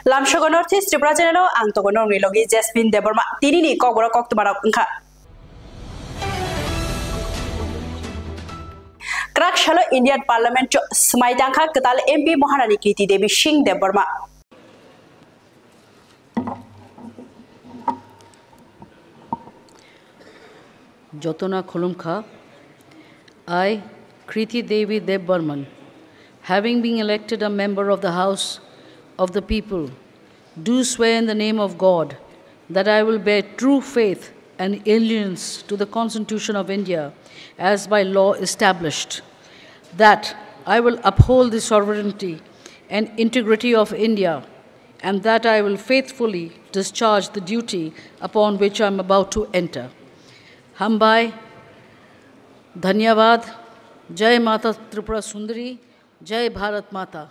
Lamshogo Northeast Tripura Channel ang togono nilogi Jasmine Deborma tinini kogoro koktumarok ngka. Krak shalo Indian Parliament cho smaitangkha ketal MP Maharani Kriti Devi Singh Deborma. Jotona Khulumkha, I, Kriti Devi Debbarman, having been elected a member of the House of the People, do swear in the name of God that I will bear true faith and allegiance to the Constitution of India as by law established, that I will uphold the sovereignty and integrity of India, and that I will faithfully discharge the duty upon which I am about to enter. Hambai, Dhanyavad, Jai Mata Tripura Sundari, Jai Bharat Mata.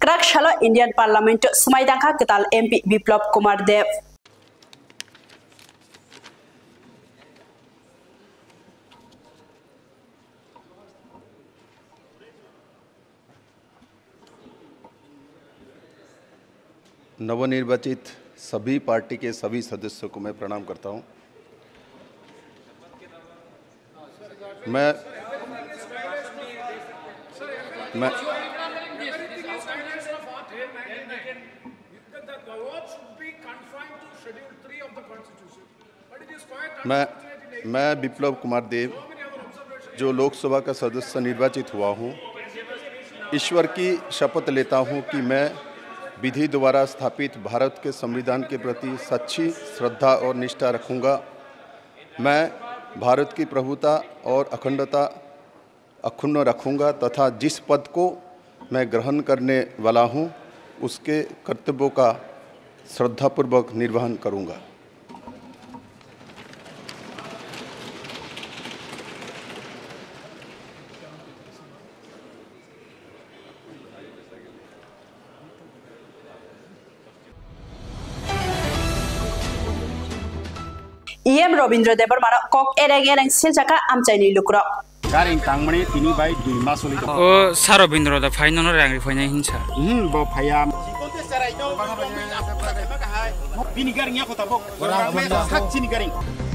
Krak shalo Indian Parliament smaitangkha ketal MP Biplab Kumar Dev. नवनिर्वाचित सभी party के सभी सदस्यों को मैं प्रणाम करता हूं। मैं बिप्लब कुमार देव जो लोकसभा का सदस्य निर्वाचित हुआ हूं, ईश्वर की शपथ लेता हूं कि मैं विधि द्वारा स्थापित भारत के संविधान के प्रति सच्ची श्रद्धा और निष्ठा रखूंगा। मैं भारत की प्रभुता और अखंडता अक्षुण्ण रखूंगा तथा जिस पद को मैं ग्रहण करने वाला हूं, उसके कर्तव्यों का श्रद्धापूर्वक निर्वहन करूंगा। EM Robindra Debormano kok ereng siljaka amchaini lukro. Garing tangmani tini bai dui masuli to. O Sarobindra da final rangi phanya hincha. Bo phayam. Bini garing ya kota bok. Sak chini garing.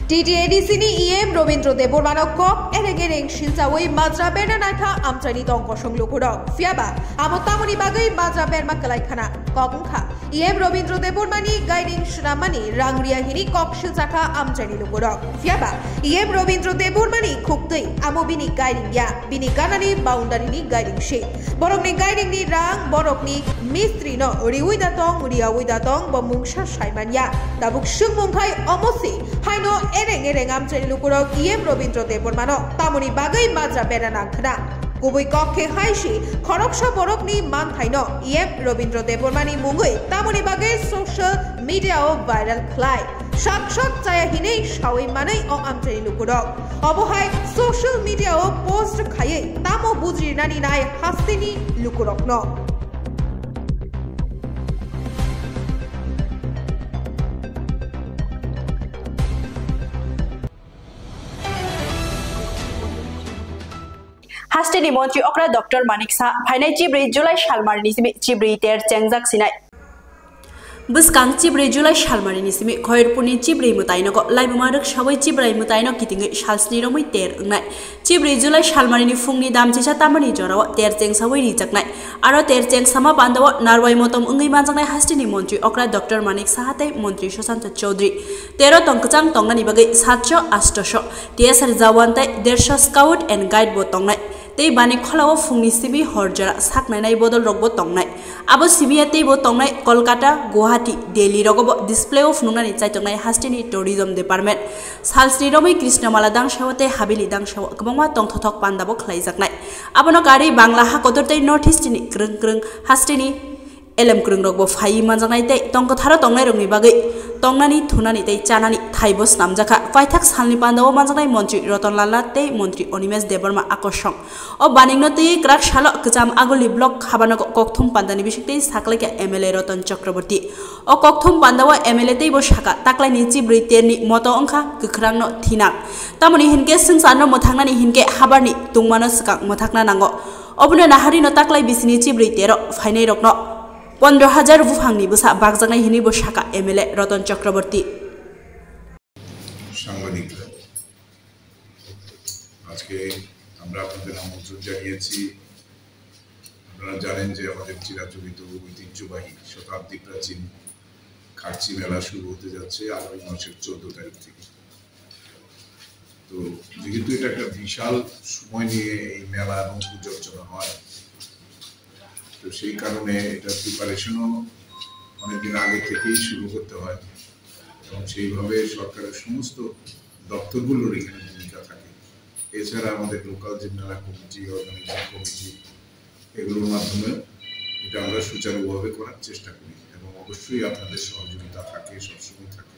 TTADC ni EM Robindra Debormano kok ereng siljawai majra bena nakha amchaini tongko songlukuro. Fiaba amotamoni bagai majra berma kalai khana kokungkha. EM Robindra Debormani guiding Shramani Rangria Hini Kok Shilsaka Amchani Lukurok. Fiaba EM Robindra Debormani Kukti Amobini guiding ya Bini Ganani Boundary guiding she. Borokni guiding ni Rang Borokni Mistri no Riwidatong Riawidatong Bomungsha Shaimanya Tabuk Shungmunkai Omosi Haino Ereng Amchani Lukurok EM Robindra Debormano Tamuni Bagai Madra Benanankana. Kubui Kokke Haishi, Koroksha Borokni Manthaino, EM Robindra Debormani Mungui, Tamuni Bagai social media of viral clay. Shak Chaya Hine, Shawi Manai o Amchani Lukudok. Obohai social media of post Kaye, Tamo Budri Nani Nai, Hastini Lukurok no. Hastini Montri Okra Dr. Manik Sa, Painai Chibri, July Shalmarismi, Chibri Ter Chengzak Sinai. Buskang Chibri, July Shalmarismi, Koirpuni Chibri Mutaino, Laibumarak Shaway Chibri Mutaino, Kitting Shalsniro Ter Night. Chibri, July Shalmarini Fungi Dam Chisha Tamani Joro, Ter Chengsaway Jaknight. Aro Ter Cheng Sama Bandawa, Narway Motom Ungi Manzana Hastini Montri Okra Dr. Manik Sahate, Montri Shosanta Chaudhry. Tero Tongkachang Tongani Bagay Sacho Astosho, TSR Zawante, Dersha Scout and Guide Botongnai. They bani kholaw fungni sibi horjara saknai nai bodol rogbo tongnai abo sibi ate bo tongnai Kolkata Guwahati Delhi rogobo display of nunani chaitongnai Hastini tourism department salsni romai Krishnamala dang shawate habili dang shaw kbongwa tongthothok pandabo khlaijaknai abono gari bangla hakodortai northeast ni krung Hastini elem krung rogbo phai manjangnai te tongko tharo tongnai rongni bagai tongani thunani tei chanani thaibos namjaka paithak salni pandawo manjaknai mantri Ratan Lal tei mantri Onimesh Debarma akoshong o baningno tei krak salo kjam agoli block habanago kokthum pandani bisukte saklaika MLA Ratan Chakraborty o kokthum pandawo MLA tei bo saka taklaini chibrui terni moto ongkha gkrangno thinak tamoni hinke sungsarno mothangnani hinke habarni tungmano skak mothakna nango obune nahari no taklai bisini chibrui tero phainai rokno 15,000 বুফাংনি বুসা বাগজানাই হিনি বসাকা MLA Ratan Chakraborty সাংবাদিকরা আজকে আমরা আপনাদের আমন্ত্রণ জানিয়েছি। আপনারা জানেন যে আমাদের চিরাচরিত ঐতিহ্যবাহী শতাব্দী প্রাচীন খার্চি মেলা শুরু হতে যাচ্ছে আগামী মাসের 14 তারিখ থেকে। তো যেহেতু এটা একটা বিশাল সময় নিয়ে এই মেলা এবং পুজো অর্চনা হয়, তো সেই কারণে এটা প্রিপারেশনও অনেকদিন আগে থেকেই শুরু করতে হয় এবং সেইভাবে সরকারের সমস্ত দপ্তরগুলোর এখানে ভূমিকা থাকে। এছাড়া আমাদের লোকাল যে মেলা কমিটি, অর্গানাইজিং কমিটি, এগুলোর মাধ্যমে এটা আমরা সুচারুভাবে করার চেষ্টা করি এবং অবশ্যই আপনাদের সহযোগিতা থাকে, সবসময় থাকে।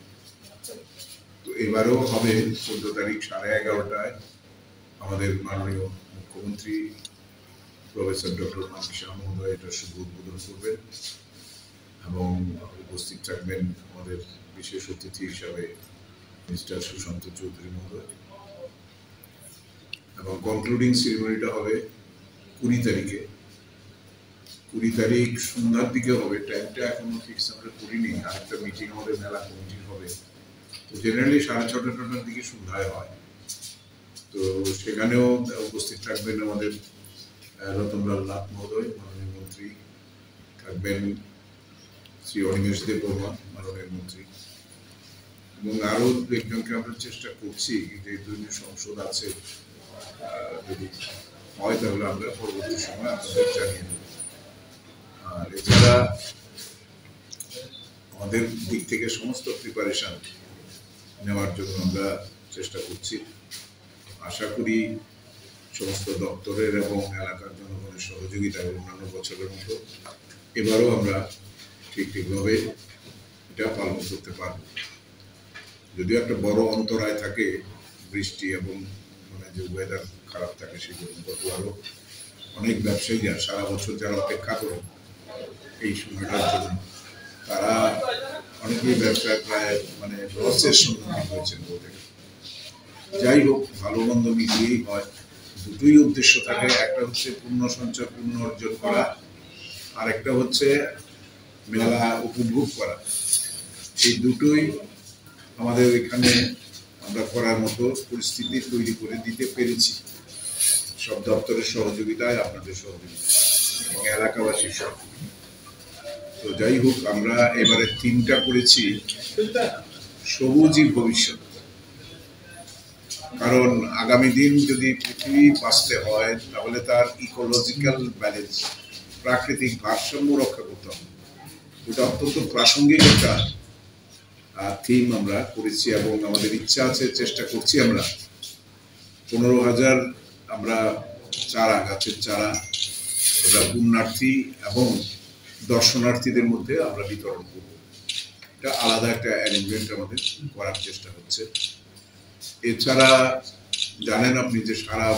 তো এবারেও হবে 14 তারিখ 11:30টায় আমাদের মাননীয় মুখ্যমন্ত্রী প্রফেসর ডক্টর মানিক শাহ মহোদয় এটা শুভ উদ্বোধন করবেন এবং উপস্থিত থাকবেন আমাদের বিশেষ অতিথি হিসাবে মিস্টার সুশান্ত চৌধুরী মহোদয় এবং কনক্লুডিং সেরিমনিটা হবে 20 তারিখে। 20 তারিখ সন্ধ্যার দিকে হবে, টাইমটা এখনো ফিক্স আমরা করিনি। আরেকটা মিটিং আমাদের মেলা কমিটির হবে, তো জেনারেলি 6:30-7টার দিকে সন্ধ্যায় হয়। তো সেখানেও উপস্থিত থাকবেন আমাদের রতন লাল নাথ মহোদয় মাননীয় মন্ত্রী, থাকবেন শ্রী অনিমেষ দেববর্মা মাননীয় মন্ত্রী এবং আরো একজনকে আমরা চেষ্টা করছি, যেহেতু সংসদ আছে, যদি হয় তাহলে আমরা পরবর্তী সময় আপনাদের জানিয়ে দেব। আর এছাড়া আমাদের দিক থেকে সমস্ত প্রিপারেশন নেওয়ার জন্য আমরা চেষ্টা করছি। আশা করি সমস্ত দপ্তরের এবং এলাকার জনগণের সহযোগিতায় অন্যান্য বছরের মতো এবারও আমরা ঠিকভাবে এটা পালন করতে পারব। যদিও একটা বড় অন্তরায় থাকে, বৃষ্টি এবং যে ওয়েদার খারাপ থাকে, সেগুলো গতবারও অনেক ব্যবসায়ীরা সারা বছর যারা অপেক্ষা করেন এই সময়টার জন্য, তারা অনেকেই ব্যবসায় প্রায় লসের সম্মুখীন হয়েছেন বলতে। যাই হোক, ভালো মন্দ মিলিয়েই হয়। দুটোই উদ্দেশ্য থাকে, একটা হচ্ছে পুণ্য সঞ্চয়, পুণ্য অর্জন করা, আর একটা হচ্ছে মেলা উপভোগ করা। এই দুটোই আমাদের এখানে আমরা করার মতো পরিস্থিতি তৈরি করে দিতে পেরেছি, সব দপ্তরের সহযোগিতায়, আপনাদের সহযোগিতা এবং এলাকাবাসীর সহযোগিতা। তো যাই হোক, আমরা এবারে থিমটা করেছি সবুজই ভবিষ্যৎ। কারণ আগামী দিন যদি পৃথিবী বাঁচতে হয়, তাহলে তার ইকোলজিক্যাল ব্যালেন্স, প্রাকৃতিক ভারসাম্য রক্ষা করতে হবে। এটা অত্যন্ত প্রাসঙ্গিক একটা থিম আমরা করেছি এবং আমাদের ইচ্ছা আছে, চেষ্টা করছি আমরা 15,000 আমরা চারা, গাছের চারা, ওটা পুণ্যার্থী এবং দর্শনার্থীদের মধ্যে আমরা বিতরণ করব। এটা আলাদা একটা অ্যারেঞ্জমেন্ট আমাদের করার চেষ্টা হচ্ছে। এছাড়া জানেন আপনি যে সারা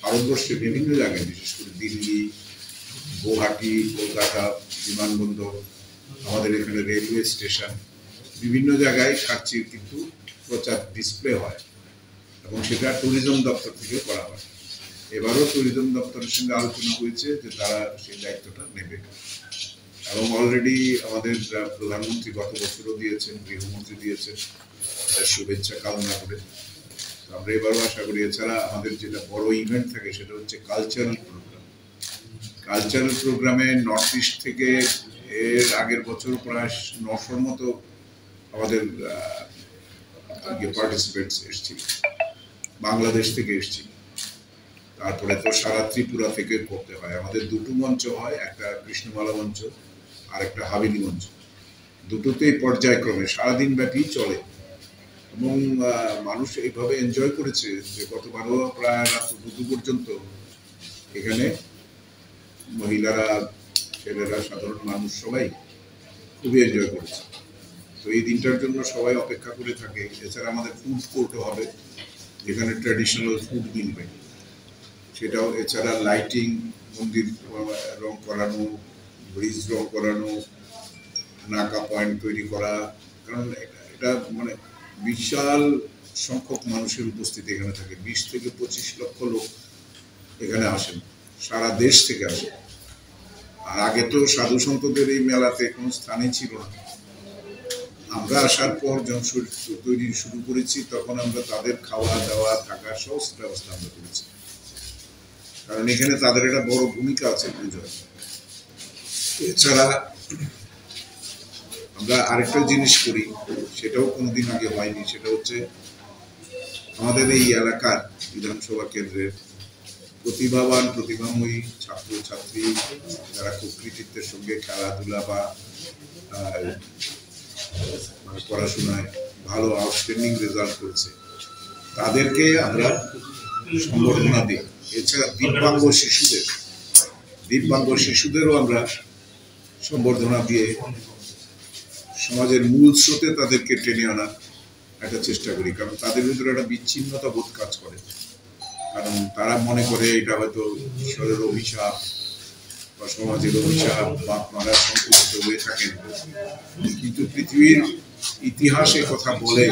ভারতবর্ষে বিভিন্ন জায়গায়, বিশেষ করে দিল্লি, গুয়াহাটি, কলকাতা বিমানবন্দর, আমাদের এখানে রেলওয়ে স্টেশন, বিভিন্ন জায়গায় খার্চির কিন্তু প্রচার ডিসপ্লে হয় এবং সেটা ট্যুরিজম দপ্তর থেকে করা হয়। এবারও ট্যুরিজম দপ্তরের সঙ্গে আলোচনা হয়েছে যে তারা সেই দায়িত্বটা নেবে এবং অলরেডি আমাদের প্রধানমন্ত্রী গত বছরও দিয়েছেন, গৃহমন্ত্রী দিয়েছেন, শুভেচ্ছা কামনা করে। আমরা এবারও আশা করি। এছাড়া আমাদের যেটা বড় ইভেন্ট থাকে সেটা হচ্ছে কালচারাল প্রোগ্রাম। কালচারাল প্রোগ্রামে নর্থ ইস্ট থেকে এর আগের বছর প্রায় 900-র মতো আমাদের পার্টিসিপেন্টস এসেছিল, বাংলাদেশ থেকে এসেছিল। তারপরে তো সারা ত্রিপুরা থেকে করতে হয়। আমাদের দুটো মঞ্চ হয়, একটা কৃষ্ণমালা মঞ্চ আর একটা হাবিনী মঞ্চ। দুটোতেই পর্যায়ক্রমে সারাদিন ব্যাপী চলে এবং মানুষ এইভাবে এনজয় করেছে যে গতবারও প্রায় রাত 2 পর্যন্ত এখানে মহিলারা, ছেলেরা, সাধারণ মানুষ সবাই খুবই এনজয় করেছে। তো এই দিনটার জন্য সবাই অপেক্ষা করে থাকে। এছাড়া আমাদের ফুড কোর্টও হবে, যেখানে ট্র্যাডিশনাল ফুড মিলবে, সেটাও। এছাড়া লাইটিং, মন্দির রং করানো, ব্রিজ রং করানো, নাকা পয়েন্ট তৈরি করা, কারণ এটা মানে বিশাল সংখ্যক মানুষের উপস্থিতি এখানে থাকে। 20 থেকে 25 লক্ষ লোক এখানে আসেন, সারা দেশ থেকে আসেন। আর আগে তো সাধু সন্তদের এই মেলাতে কোনো স্থানই ছিল না। আমরা আসার পর যখন তৈরি শুরু করেছি, তখন আমরা তাদের খাওয়া দাওয়া থাকার সমস্ত ব্যবস্থা আমরা করেছি, কারণ এখানে তাদের একটা বড় ভূমিকা আছে পুজোয়। এছাড়া আমরা আরেকটা জিনিস করি, সেটাও কোনোদিন আগে হয়নি, সেটা হচ্ছে আমাদের এই এলাকার বিধানসভা কেন্দ্রের প্রতিভাবান প্রতিভাময়ী ছাত্র ছাত্রী যারা খুব কৃতিত্বের সঙ্গে খেলাধুলা বা মানে পড়াশোনায় ভালো আউটস্ট্যান্ডিং রেজাল্ট করেছে, তাদেরকে আমরা সম্বর্ধনা দিই। এছাড়া দিব্যাঙ্গ শিশুদেরও আমরা সম্বর্ধনা দিয়ে সমাজের মূল স্রোতে তাদেরকে টেনে আনার একটা চেষ্টা করি, কারণ তাদের ভিতরে একটা বিচ্ছিন্নতা বোধ কাজ করে। কারণ তারা মনে করে এটা হয়তো ঈশ্বরের অভিশাপ বা সমাজের অভিশাপ, বাপ মারা সংকুচিত হয়ে থাকেন। কিন্তু পৃথিবীর ইতিহাসে কথা বলে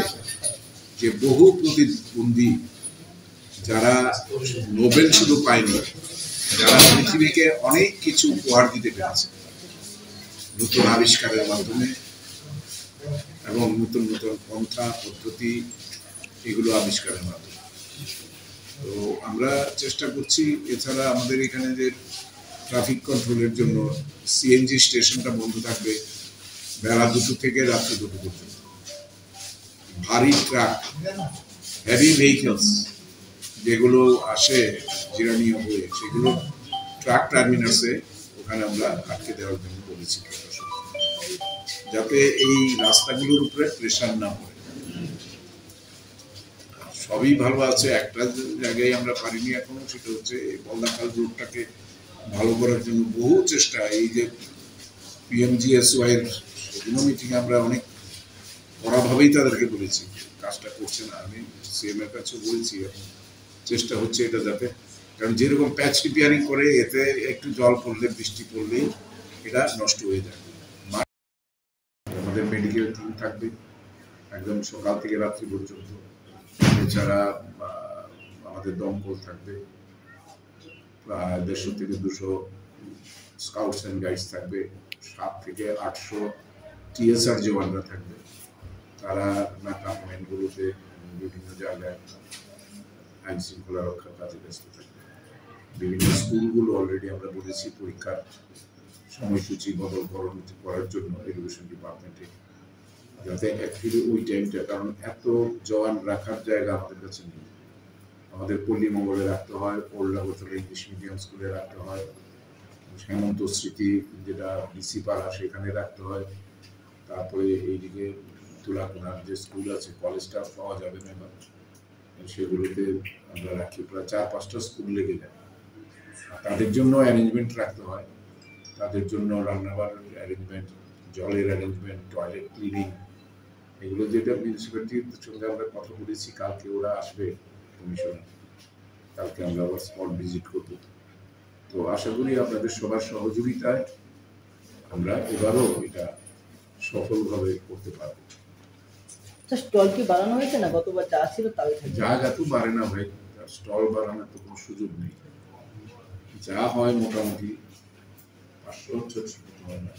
যে বহু প্রতিবন্ধী যারা নোবেল শুধু পায়নি, যারা পৃথিবীকে অনেক কিছু উপহার দিতে পেরেছে নতুন আবিষ্কারের মাধ্যমে এবং নতুন নতুন পন্থা পদ্ধতি, এগুলো আবিষ্কারের মাধ্যমে। তো আমরা চেষ্টা করছি। এছাড়া আমাদের এখানে যে ট্রাফিক কন্ট্রোলের জন্য সিএনজি স্টেশনটা বন্ধ থাকবে বেলা 2 থেকে রাত্রি 2 পর্যন্ত। ভারী ট্রাক, হেভি ভেহিকলস যেগুলো আসে জিরানীয় হয়ে, সেগুলো ট্রাক টার্মিনাসে ওখানে আমরা আটকে দেওয়ার জন্য বলেছি প্রশাসন, যাতে এই রাস্তাগুলোর উপরে প্রেশার না পড়ে। সবই ভালো আছে, একটা জায়গায় আমরা পারিনি এখনো, সেটা হচ্ছে বন্দাখাল রোডটাকে ভালো করার জন্য বহু চেষ্টা। এই যে PMGSY এর সেদিনও মিটিংয়ে আমরা অনেক কড়াভাবেই তাদেরকে বলেছি, কাজটা করছে না। আমি সিএম এর কাছেও বলেছি, এখন চেষ্টা হচ্ছে এটা যাতে, কারণ যেরকম প্যাচ রিপেয়ারিং করে এতে একটু জল পড়লে, বৃষ্টি পড়লেই এটা নষ্ট হয়ে যায়। আমাদের মেডিকেল টিম থাকবে একদম সকাল থেকে রাত্রি পর্যন্ত। এছাড়া আমাদের দমকল থাকবে, প্রায় 150 থেকে 200 স্কাউটস অ্যান্ড গাইডস থাকবে, 700 থেকে 800 TSR জওয়ানরা থাকবে। তারা নাকা পয়েন্টগুলোতে বিভিন্ন জায়গায় আইন শৃঙ্খলা রক্ষার কাজে ব্যস্ত থাকবে। বিভিন্ন স্কুলগুলো অলরেডি আমরা বলেছি পরীক্ষার সময়সূচি বদল করার জন্য এডুকেশন ডিপার্টমেন্টে, যাতে অ্যাকচুয়ালি ওই টাইমটা, কারণ এত জওয়ান রাখার জায়গা আমাদের কাছে নেই। আমাদের পল্লী মঙ্গলে রাখতে হয়, ওল্ড আগরতলা ইংলিশ মিডিয়াম স্কুলে রাখতে হয়, হেমন্ত স্মৃতি যেটা ডিসি পাড়া সেখানে রাখতে হয়, তারপরে এইদিকে তুলাকোনার যে স্কুল আছে, কলেজটা পাওয়া যাবে না এবার, সেগুলোতে আমরা রাখি। প্রায় 4-5টা স্কুল লেগে যায়। তাদের জন্য অ্যারেঞ্জমেন্ট রাখতে হয়, তাদের জন্য রান্নাবার অ্যারেঞ্জমেন্ট, জলের অ্যারেঞ্জমেন্ট, টয়লেট ক্লিনিং, এগুলো যেটা মিউনিসিপ্যালিটির সঙ্গে আমরা কথা বলেছি। কালকে ওরা আসবে কমিশনার, কালকে আমরা আবার স্পট ভিজিট করবো। তো আশা করি আপনাদের সবার সহযোগিতায় আমরা এবারও এটা সফলভাবে করতে পারবো। স্টল কি বাড়ানো হয়েছে না? গতবার যা ছিল তাই জায়গা তো বাড়ে না ভাই, স্টল বাড়ানোর তো কোনো সুযোগ নেই। যা হয় মোটামুটি 500-600 হয় না।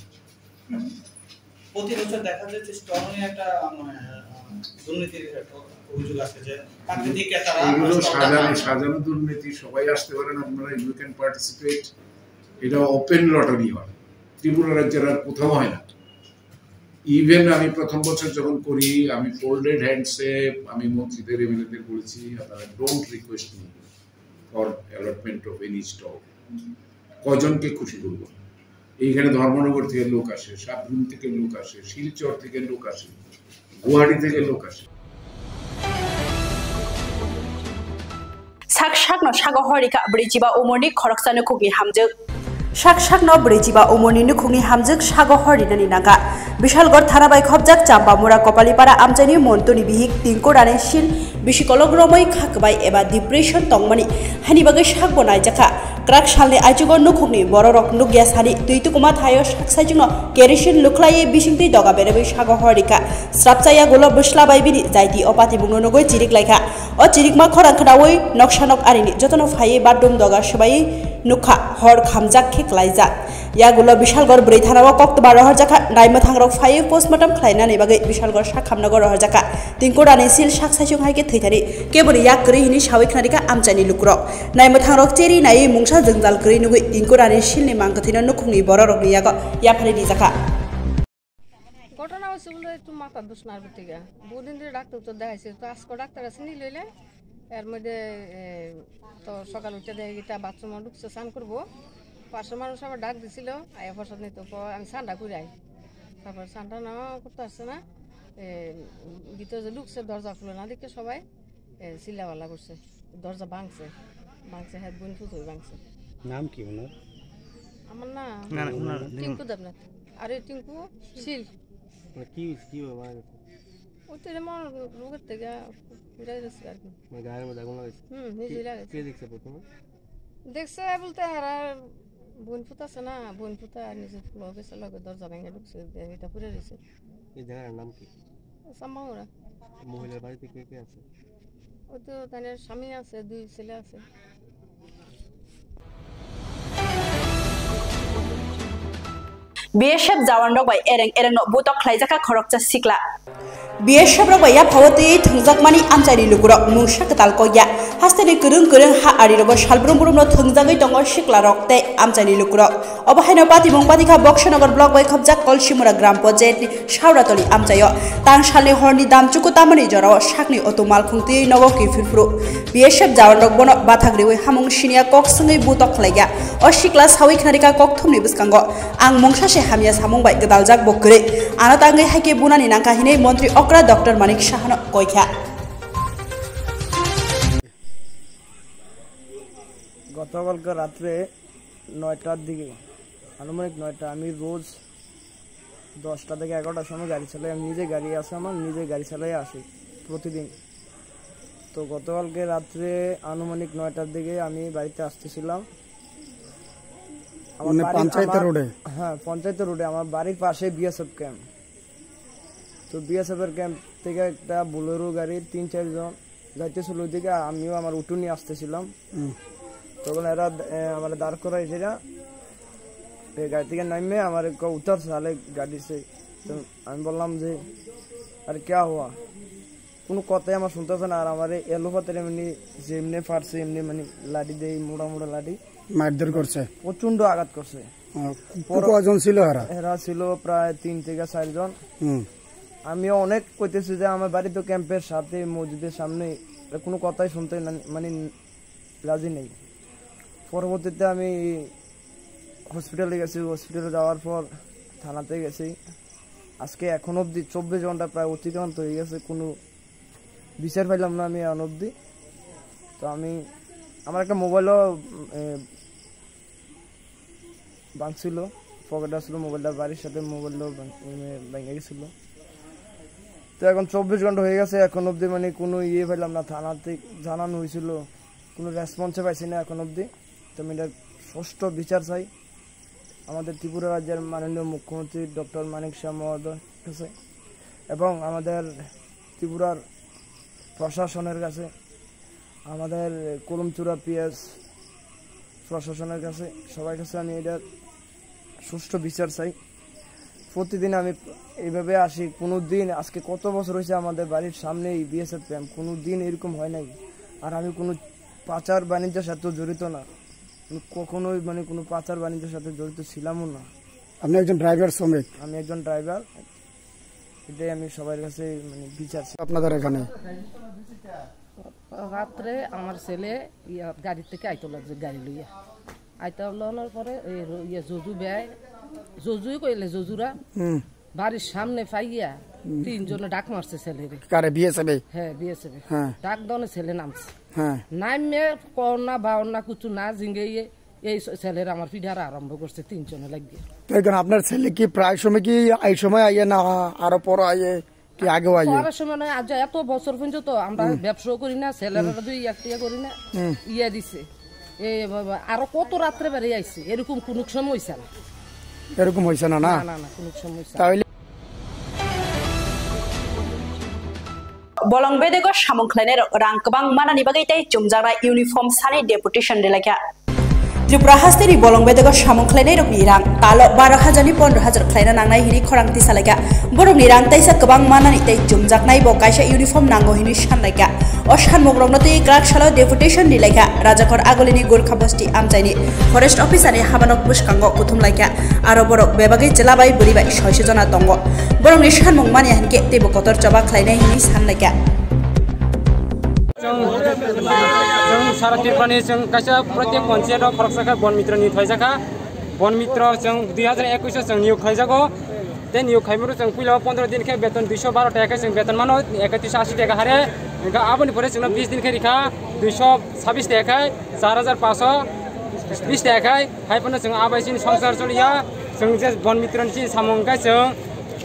প্রতি বছর দেখা যাচ্ছে স্টল নিয়ে একটা দুর্নীতির অভিযোগ আছে, যে এগুলো সাজানো দুর্নীতি। সবাই আসতে পারেন, আপনারা ইউ ক্যান পার্টিসিপেট। এটা ওপেন লটারি হয়, ত্রিপুরা রাজ্যের আর কোথাও হয় না। ইভেন আমি প্রথম বছর যখন করি, আমি ফোল্ডেড হ্যান্ডসে আমি মন্ত্রীদের এমএলএদের বলেছি, আপনারা don't request me for allotment of any stall. কজনকে খুশি করবো? এইখানে ধর্মনগর থেকে লোক আসে, সাবরুম থেকে লোক আসে, শিলচর থেকে লোক আসে, গুয়াহাটি থেকে লোক আসে। sakshakno sagahorika brijiba umorni khoroksano khugi hamjuk sakshakno brijiba umorni nukhungni hamjuk sagahori nani naga Bishalgarh থানা বাই খবজাক চাম্পামুরা কপালিপাড়া আমচানি মন্তনি বিহিক তিনকো রানে শিল বিশিকলক রমই খাকবাই এবা ডিপ্রেশন তংমানি হানি বাগে শাক বনাই জাখা ক্রাক সালনি আইजुগর নুখুকনি বড় রক নুগিয়া সানি তুইতুকুমা থাयो সাকসাইजुंग केरोसिन लुखलायै बिसिंति दगा बेरेबै सागो हरिका स्रापचाया गुलो बस्लाबाय बिनि जायति अपाति बुंनो नगै चिरिक लायखा अ चिरिकमा खरां खडावै नक्सानक आरिनि जतन फायै बादुम दगा सबायै नुखा हर खामजाक खेक्लायजा या गुलो बिशालगढ़ ब्रै थानाव कक्तबा रहर जाखा नायमो थांग्रक फायै पोस्टमार्टम खालायनानै बागै बिशालगढ़ साखामनगर रहर जाखा तिंको दानि सिल साकसाइजुंग हायके थैथारि केबरि या करै हिनि सावै खनारिका आमचानि लुकुरक नायमो थांग्रक चेरि नायै मुंसा जोंजाल करै नुगै तिंको दानि सिलनि मांगथिनो नुखुंनि बर रकनि याग या फारिनि जाखा ঘটনা হচ্ছে বলে একটু মাথা দোষ না থেকে বহুদিন ধরে ডাক্তার তো দেখাইছে তো আজকে ডাক্তার আছে নি লইলে এর মধ্যে তো সকাল উঠে দেখে এটা বাথরুমে ঢুকছে স্নান করবো পাঁচশো মানুষ আমার ডাক দিছিল আয়া ফসল নিত আমি স্নানটা করে আই তারপর স্নানটা না করতে আসছে না ভিতরে যে ঢুকছে দরজা খুলে না দেখে সবাই চিল্লাপাল্লা করছে দরজা ভাঙছে হ্যাঁ বোন ফুটোই ভাঙছে। নাম কি ওনার? আমার না টিঙ্কু দেবনাথ আরে টিঙ্কু শিল কি মারা গেছে? ওই তো যেমন রোগের থেকে ফিরে গেছে আর কি গায়ের মধ্যে আগুন লাগাইছে নিজেই লাগাইছে। কে দেখছে প্রথমে? দেখছে বলতে আর বোন ফুট আছে না বোন ফুটা নিজে গেছে লগে দরজা ভেঙে ঢুকছে এটা পুরে রয়েছে। এই জায়গার নাম কি? চাম্পামুরা। মহিলার বাড়িতে কে কে আছে? ওই তো তাদের স্বামী আছে, দুই ছেলে আছে। BSF jawan rok bai ereng no butok khlaijaka khorokcha sikla BSF rok bai ya phawati thungjakmani amchari lukurok mungsa katal ko ya hasteni kurung ha ari rok salbrum brum no thungjagai tongo sikla rok te amchari lukurok obahaino pati bongpati kha Bokshanagar block bai khobjak Kolsimura gram panchayat ni Shauratoli amchayo tang salni horni damchuku tamani jorao sakni oto malkhungti nogo ki firfru BSF jawan rok bono bathagri oi hamung sinia kok sungai butok khlaiga o sikla sawi khnarika kok thumni buskango ang mungsa হামিয়া সামুং বাই গদালজাক বকরে আনাতাঙ্গে হাইকে বুনানি নাকাহিনে মন্ত্রী অকরা doctor মানিক সাহানো কইখা গতকালকে রাত্রে 9টার দিকে আনুমানিক 9টা আমি রোজ 10টা থেকে 11টার সময় গাড়ি চালাই আমি নিজে গাড়ি আছে আমার নিজে গাড়ি চালাই আসি প্রতিদিন তো গতকালকে রাত্রে আনুমানিক 9টার দিকে আমি বাড়িতে আসতেছিলাম পঞ্চায়েতের রোডে আমার বাড়ির পাশে বিএসএফ ক্যাম্প তো বিএসএফ এর ক্যাম্প থেকে একটা বোলেরো গাড়ির 3-4 জন যাইতেছিল ওইদিকে আমিও আমার উঠু নিয়ে আসতেছিলাম তখন এরা আমার দাঁড় করাই সেটা গাড়ি থেকে নামে আমার উত্তর সালে গাড়ি সে আমি বললাম যে আর ক্যা হওয়া কোনো কথাই আমার শুনতেছে না আর আমার এলোপাতের এমনি যে এমনি ফাটছে এমনি মানে লাঠি দিয়ে মোটা লাঠি মারধর করছে প্রচন্ড আঘাত করছে। কজন ছিল এরা ছিল প্রায় 3 থেকে 4 জন। আমিও অনেক কইতেছি যে আমার বাড়ি তো ক্যাম্পের সাথে মসজিদের সামনে কোনো কথাই শুনতে মানে রাজি নেই। পরবর্তীতে আমি হসপিটালে গেছি হসপিটালে যাওয়ার পর থানাতে গেছি আজকে এখন অবধি 24 ঘন্টা প্রায় অতিক্রান্ত হয়ে গেছে কোনো বিচার পাইলাম না আমি এখন অবধি। তো আমি আমার একটা মোবাইলও ভাঙছিল পকেটে আসলো মোবাইলটা বাড়ির সাথে মোবাইলটাও ভেঙে গেছিল। তো এখন 24 ঘন্টা হয়ে গেছে এখন অবধি মানে কোনো পাইলাম না থানাতে জানানো হয়েছিল কোনো রেসপন্সে পাইছি না এখন অবধি। তো আমি এটা সুষ্ঠু বিচার চাই আমাদের ত্রিপুরা রাজ্যের মাননীয় মুখ্যমন্ত্রী ডক্টর মানিক শাহ মহোদয়ের কাছে এবং আমাদের ত্রিপুরার প্রশাসনের কাছে আমাদের কলমচুরা পিএস প্রশাসনের কাছে সবার কাছে আমি এটা সুষ্ঠু বিচার চাই। প্রতিদিন আমি এইভাবে আসি কোনো দিন আজকে কত বছর হয়েছে আমাদের বাড়ির সামনেই বিএসএফ ক্যাম্প কোনো দিন এরকম হয় নাই আর আমি কোনো পাচার বাণিজ্যের সাথে জড়িত না কখনোই মানে কোনো পাচার বাণিজ্যের সাথে জড়িত ছিলামও না। আপনি একজন ড্রাইভার শ্রমিক? আমি একজন ড্রাইভার এটাই আমি সবার কাছে মানে বিচার চাই। আপনাদের এখানে রাত্রে আমার ছেলে গাড়ি থেকে আইতে লাগছে গাড়ি লইয়া আইতে লানোর পরে জজু বেয় জজুই কইলে জজুরা বাড়ির সামনে পাইয়া 3 জনে ডাক মারছে ছেলেরে। কারে? বিএসএফ? হ্যাঁ বিএসএফ। ডাক দনে ছেলে নামছে হ্যাঁ নামে করনা বাউনা কিছু না জিঙ্গিয়ে এই ছেলের আমার পিঠার আরম্ভ করছে 3 জনে লাগবে। তো এখন আপনার ছেলে কি প্রায় সময় কি এই সময় আইয়ে না আরো পরে আইয়ে কি আগেও আইয়ে? পরের সময় নয়, আজ এত বছর পর্যন্ত আমরা ব্যবসাও করি না, ছেলেরা 2-1 করি না, ইয়া দিছে এই আরো কত রাত্রে বেড়ে আইছে, এরকম কোন সময় হইছে না, এরকম হইছে না? না না না কোন সময় হইছে তাহলে bolong bedego samong khlainer rang kabang manani bagai tai chumjara uniform sani deputation delaka Tripura hasteri bolong bedego samong khlainer rok ni rang talo 12,000 ni 15,000 khlaina nangnai hini khorang ti salaka borok ni rang taisa kabang manani tai chumjaknai bo kaisa uniform nango hini sanlaika o sanmogrok no tei krak salo deputation dilaka rajakor agolini gorkha basti amjaini forest officer ni habanok buskango kuthum laika aro borok bebagai jelabai buribai 600 jona tongo borok ni sanmong mani hanke tebo kotor choba khlainai hini sanlaika जों सारा त्रिपुरानि जों कायसा प्रत्येक पन्चायत फरकसाखा बन मित्रनि थाइजाखा बन मित्र जों 2021 जों नियोग खाइजागो ते नियोग खाइमरु जों पहिला 15 दिन के वेतन 212 टाका जों वेतन मानो 3180 टाका हारे इनका आबनि परे जों 20 दिन के रिखा 226 टाका 4520 टाका हाइपन जों आबाइसिन संसार चलिया जों जे बन मित्रनि सि सामंगा जों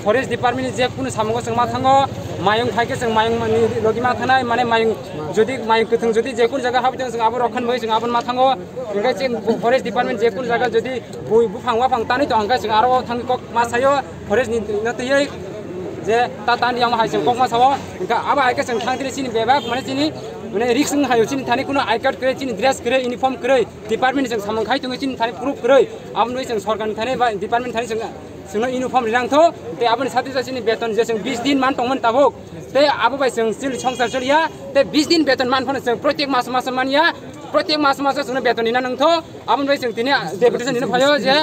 फरेस्ट डिपार्टमेन्ट जे कुनु सामंगा जों मा थांगो मायं थाइके जों मायं मानि लगी मा थानाय माने मायं जदि मायं कथं जदि जे कुनु जायगा हाबदों जों आबो रखन भय जों आबो मा थांगो इनका जों फरेस्ट डिपार्टमेन्ट जे कुनु जायगा जदि बुफां वाफां तानि तो अंगा जों आरो थांग कक मा सायो फरेस्ट नि नतयै जे ता तानि आम हाय जों कक मा सावो इनका आबा आइके जों थांदिरि सिनि बेबा माने सिनि माने रिक्सिं हायो सिनि थानि कुनु आई कार्ड करे सिनि ड्रेस करे यूनिफॉर्म करे डिपार्टमेन्ट जों सामं खाइ तुङै सिनि थानि प्रूफ करे आबो नै जों सरकारनि थानि बा डिपार्टमेन्ट थानि जों यूनिफॉर्म रिरांथो ते आबनि साथि जासिनि वेतन जे जों 20 दिन मान तंमोन ताबोक ते आबो बाय जों सिल संसार चलिया ते 20 दिन वेतन मान फन जों प्रत्येक मास मास मानिया प्रत्येक मास मास जों वेतन निना नंथो आबन बाय जों तिनि डेपुटेशन निना भयो जे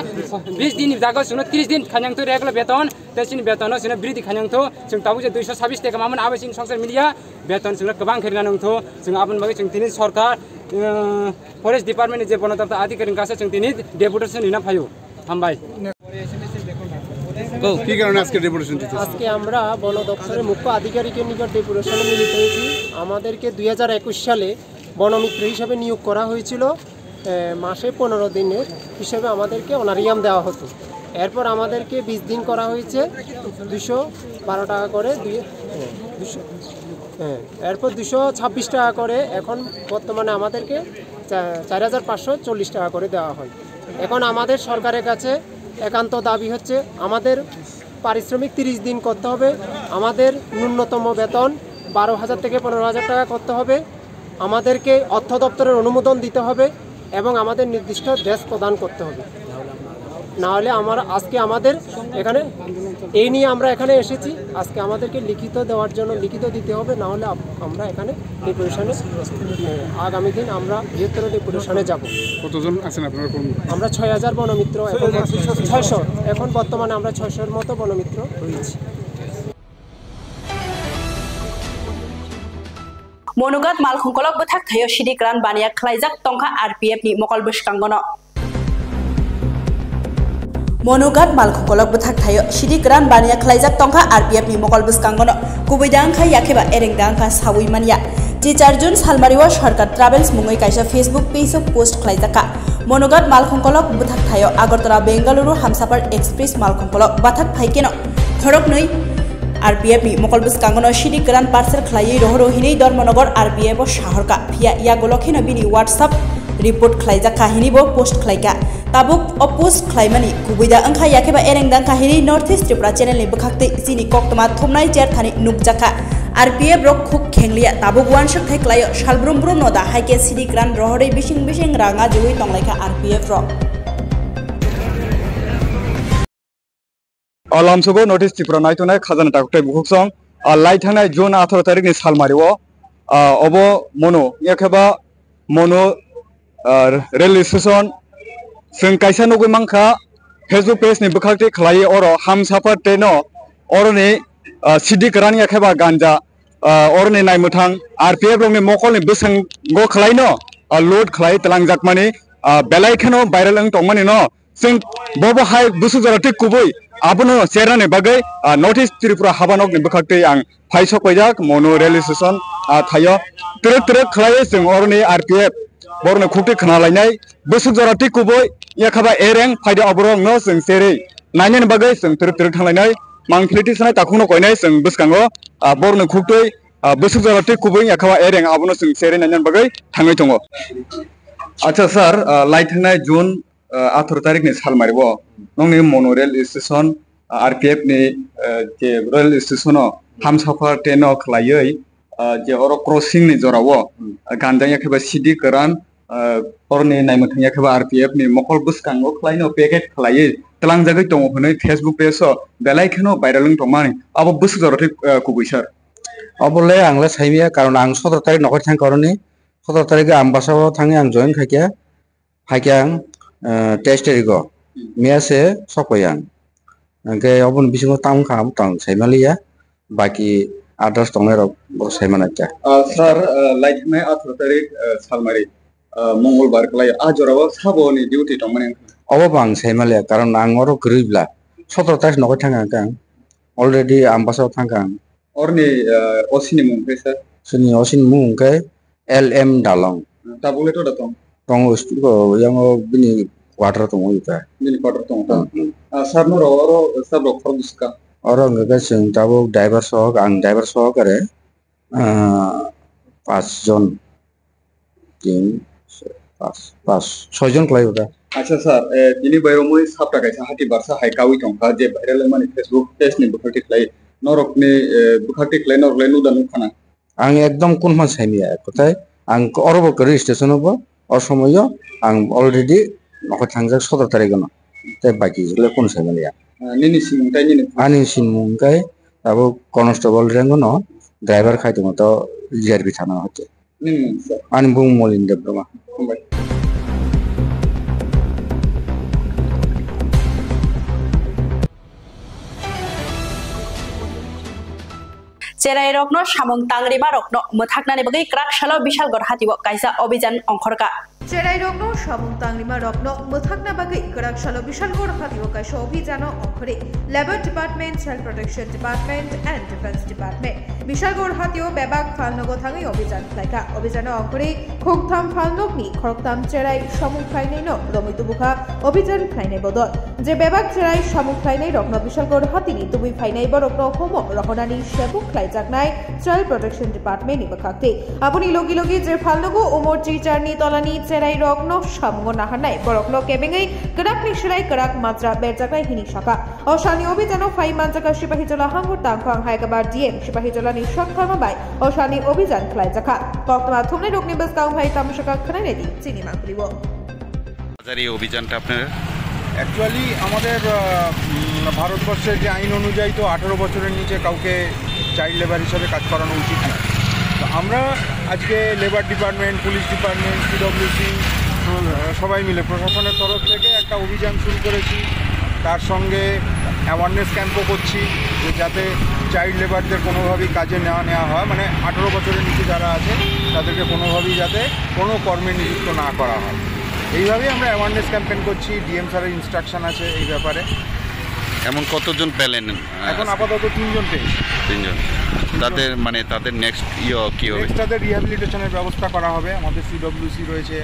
20 दिन जागो जों 30 दिन खान्यां तो रेगुलर वेतन ते सिनि वेतन जों बृद्धि खान्यां तो जों ताबो जे 226 टाका मामन आबो सिनि संसार मिलिया वेतन जों गोबां खेरना नंथो जों आबन बाय जों तिनि सरकार फरेस्ट डिपार्टमेन्ट जे बनतता अधिकारी कासे जों तिनि डेपुटेशन निना भयो हामबाय কি কারণে আজকে ডেপুটেশন দিতে? আজকে আমরা বন দপ্তরের মুখ্য আধিকারিকের নিকট ডেপুটেশনে মিলিত হয়েছি। আমাদেরকে 2021 সালে বনমিত্র হিসেবে নিয়োগ করা হয়েছিল, মাসে 15 দিনের হিসেবে আমাদেরকে অনারিয়াম দেওয়া হতো। এরপর আমাদেরকে 20 দিন করা হয়েছে 212 টাকা করে, এরপর 226 টাকা করে, এখন বর্তমানে আমাদেরকে 4540 টাকা করে দেওয়া হয়। এখন আমাদের সরকারের কাছে একান্ত দাবি হচ্ছে আমাদের পারিশ্রমিক 30 দিন করতে হবে, আমাদের ন্যূনতম বেতন 12,000 থেকে 15,000 টাকা করতে হবে, আমাদেরকে অর্থ দপ্তরের অনুমোদন দিতে হবে এবং আমাদের নির্দিষ্ট ড্রেস প্রদান করতে হবে। না হলে আজকে আমাদের এখানে এই নিয়ে আমরা এখানে এসেছি, আজকে আমাদেরকে লিখিত দেওয়ার জন্য লিখিত দিতে হবে, না হলে আমরা এখানে ডেপুটেশনে আগামী দিন আমরা বৃহত্তর ডেপুটেশনে যাব। কতজন আছেন আপনারা? আমরা 6,000 বনমিত্র, এখন 600, এখন বর্তমানে আমরা 600-এর মতো বনমিত্র রয়েছি। মনুগাত মালখংকলক বথাক থায়ো সিদি গ্রান বানিয়া খ্লাইজাক টংখা আরপিএফ নি মকল বসকাঙ্গন মনুগাত মালখংকলক বথাক থায়ো সিদি গ্রান বানিয়া খ্লাইজাক টংখা আরপিএফ নি মকল বসকাঙ্গন কুবৈদাংখা ইয়াখেবা এরেংদাংখা সাবুই মানিয়া 4 জুন সালমারিওয়া সরকার ট্রাভেলস মুঙ্গই কাইসা ফেসবুক পেজও পোস্ট খ্লাইজাকা মনুগাত মালখংকলক বথাক থায়ো আগরতলা বেঙ্গালুরু হামসাফার এক্সপ্রেস মালখংকলক বাথাক ফাইকেন খরক নই आरपीएफ नि मकल बसकांगनो सिडी ग्रान पार्सल खलायै रहरो हिनै धर्मनगर आरपीएफ शहरका फिया या गोलखिन बिनि व्हाट्सएप रिपोर्ट खलाइजा काहिनी बो पोस्ट खलाइका ताबुक अ पोस्ट खलाइमानि गुबैदा अंखा याखेबा एरेंदां काहिनी नॉर्थ ईस्ट त्रिपुरा चैनल नि बखाक्ते सिनि कक्तमा थमनाय चेर थानि नुकजाका आरपीएफ रक खुक खेंलिया ताबुक वानसक थाइक्लायो सालब्रुम ब्रुम नदा हाइके सिडी ग्रान रहरै बिसिं बिसिं राङा जयै तंलाइका आरपीएफ रक अलामसुगो नोटिस त्रिपुरा नायथनाय खाजाना टाकुटाय बुहुकसं लाइथांनाय जुन 18 तारिखनि सालमारिओ अबो मनो याखेबा मनो रेलवे स्टेशन जों कायसा नगै मांखा फेसबुक पेज नि बखाक्ति खलायै अरो हामसाफार ट्रेनो अरनि सिडी ग्रान याखेबा गांजा अरनि नायमुथां आरपीएफ रंनि मकलनि बोसंग गो खलायनो लोड खलाय तलांजाक माने बेलायखेनो भाइरल ओं तंमानि न जों बबो हाय बुसु जराते कुबै आबनो सेराने बागै नॉर्थ ईस्ट त्रिपुरा हाबानक नि बखाक्ते आं फाइसक पैजाक मनो रेलवे स्टेशन थायो ट्रेक खलायै जों अरनि RPF borno khukti khana lainai busuk jora ti kuboi yakhaba ereng phaida oborong no sing serei nainen bagai sing tur thanglai mangkliti sanai takuno koinai sing buskango borno khuktoi busuk jora ti kuboi yakhaba ereng abono sing serei nainen bagai thangai tongo acha sir lai thangnai June 18 tarik ni salmaribo nongni monorail station RPF ni je rail station o hamsafar train o khlaioi je oro crossing ni jorawo ganda yakhaba CD karan orni naimthang yakhaba RPF ni mokol buskango khlaino packet khlai tlang jagai tongo hone Facebook page o belai kheno viral tongmani abo busuk jorate kubui sir obole angla saimia karon ang 17 tarik nokor thang koroni 17 tarike ambassador thangi ang join khakia hakyang test tariko miase sokoyang angke obon bisingo tam kham tang saimalia baki others tongnai rok bo saimanakya sir like me 18 tarik salmari mongolbar klai ajorawo sabo ni duty tongmani obo bang saimalia karon ang oro gribla 17 tarik nokor thang ang already ambassador thang orni osini mung sir sini osin mung ke LM Dalong tabule to datong tong ustu yang bini quarter tong uta bini quarter tong sir no oro sab rok forduska oro ngaga sing tabo driver sok ang driver sok kare 5 jon 6 jon klai uta acha sir tini bayro moi sapta kaisa hati barsa hai kawi tong ka je viral mani Facebook page ni bukhati klai norok ni bukhati klai norok lai nu danu khana ang ekdom kunman saimia kotai ang orobo kari station obo osomoyo ang already nokor thangjak 17 tarik no te baki jile kun saimia nini simungtai nini ani simungkai abo constable rengo no driver khai tong to JRB thana hote nini ani bung molin debroma Cerai rokno samung tangrima rokno muthaknani bagai krak shalo bishal gorhatiwo kaisa অভিযান অংখরকা চেরাই রগ্ন সামুং তাংরিমা রগ্ন মুথাকনা বাগৈ করাক শালো বিশাল gorhatiwo kaisa অভিযান অংখরে labour department self protection department and defence department বিশাল gorhatiwo বেবাক ফালনগো থাঙ্গৈ অভিযান খাইকা অভিযান অংখরে খোকথাম ফালনগনি খরকতাম চেরাই সামুং খাইনাইনো রমিতুবুখা অভিযান খাইনাই বদল যে বেবাক চেরাই সামুং খাইনাই রগ্ন বিশাল gorhatini তুবুই ফাইনাই বরগ্ন হোমো রহনানি সেবুক খাইজাকনাই সেলফ প্রোটেকশন ডিপার্টমেন্ট নিবাখাকতে আপনি লগি লগি যে ফালনগো ওমর চিচারনি তলানি চেরাই রগ্ন সামুং নাহানাই বরগ্ন কেবেঙ্গৈ করাকনি সেরাই করাক মাত্রা বেরজাকাই হিনি শাখা অশানি অভিযান ফাই মানজাকা সিপাহীজলা হাঙ্গুর তাংখাং হাইকাবার ডিএম সিপাহীজলা নিশক ধর্মবাই অশানি অভিযান খাইজাকা কক্তমা থুমনে রগ্নি বসকাং ভাই তামশকা খানাইদি চিনিমা করিব এই অভিযানটা আপনারা অ্যাকচুয়ালি আমাদের ভারতবর্ষের যে আইন অনুযায়ী তো 18 বছরের নিচে কাউকে চাইল্ড লেবার হিসাবে কাজ করানো উচিত না তো আমরা আজকে labour department police department CWC সবাই মিলে প্রশাসনের তরফ থেকে একটা অভিযান শুরু করেছি তার সঙ্গে অ্যাওয়ারনেস ক্যাম্পও করছি যে যাতে চাইল্ড লেবারদের কোনোভাবেই কাজে নেওয়া হয় মানে 18 বছরের নিচে যারা আছে তাদেরকে কোনোভাবেই যাতে কোনো কর্মে নিযুক্ত না করা হয় এইভাবেই আমরা অ্যাওয়ারনেস ক্যাম্পেইন করছি ডিএম স্যারের ইনস্ট্রাকশন আছে এই ব্যাপারে এমন কতজন পেলেন এখন আপাতত 3 জন পেয়েছি 3 জন তাদের মানে তাদের নেক্সট কি হবে তাদের রিহ্যাবিলিটেশনের ব্যবস্থা করা হবে আমাদের সিডব্লিউসি রয়েছে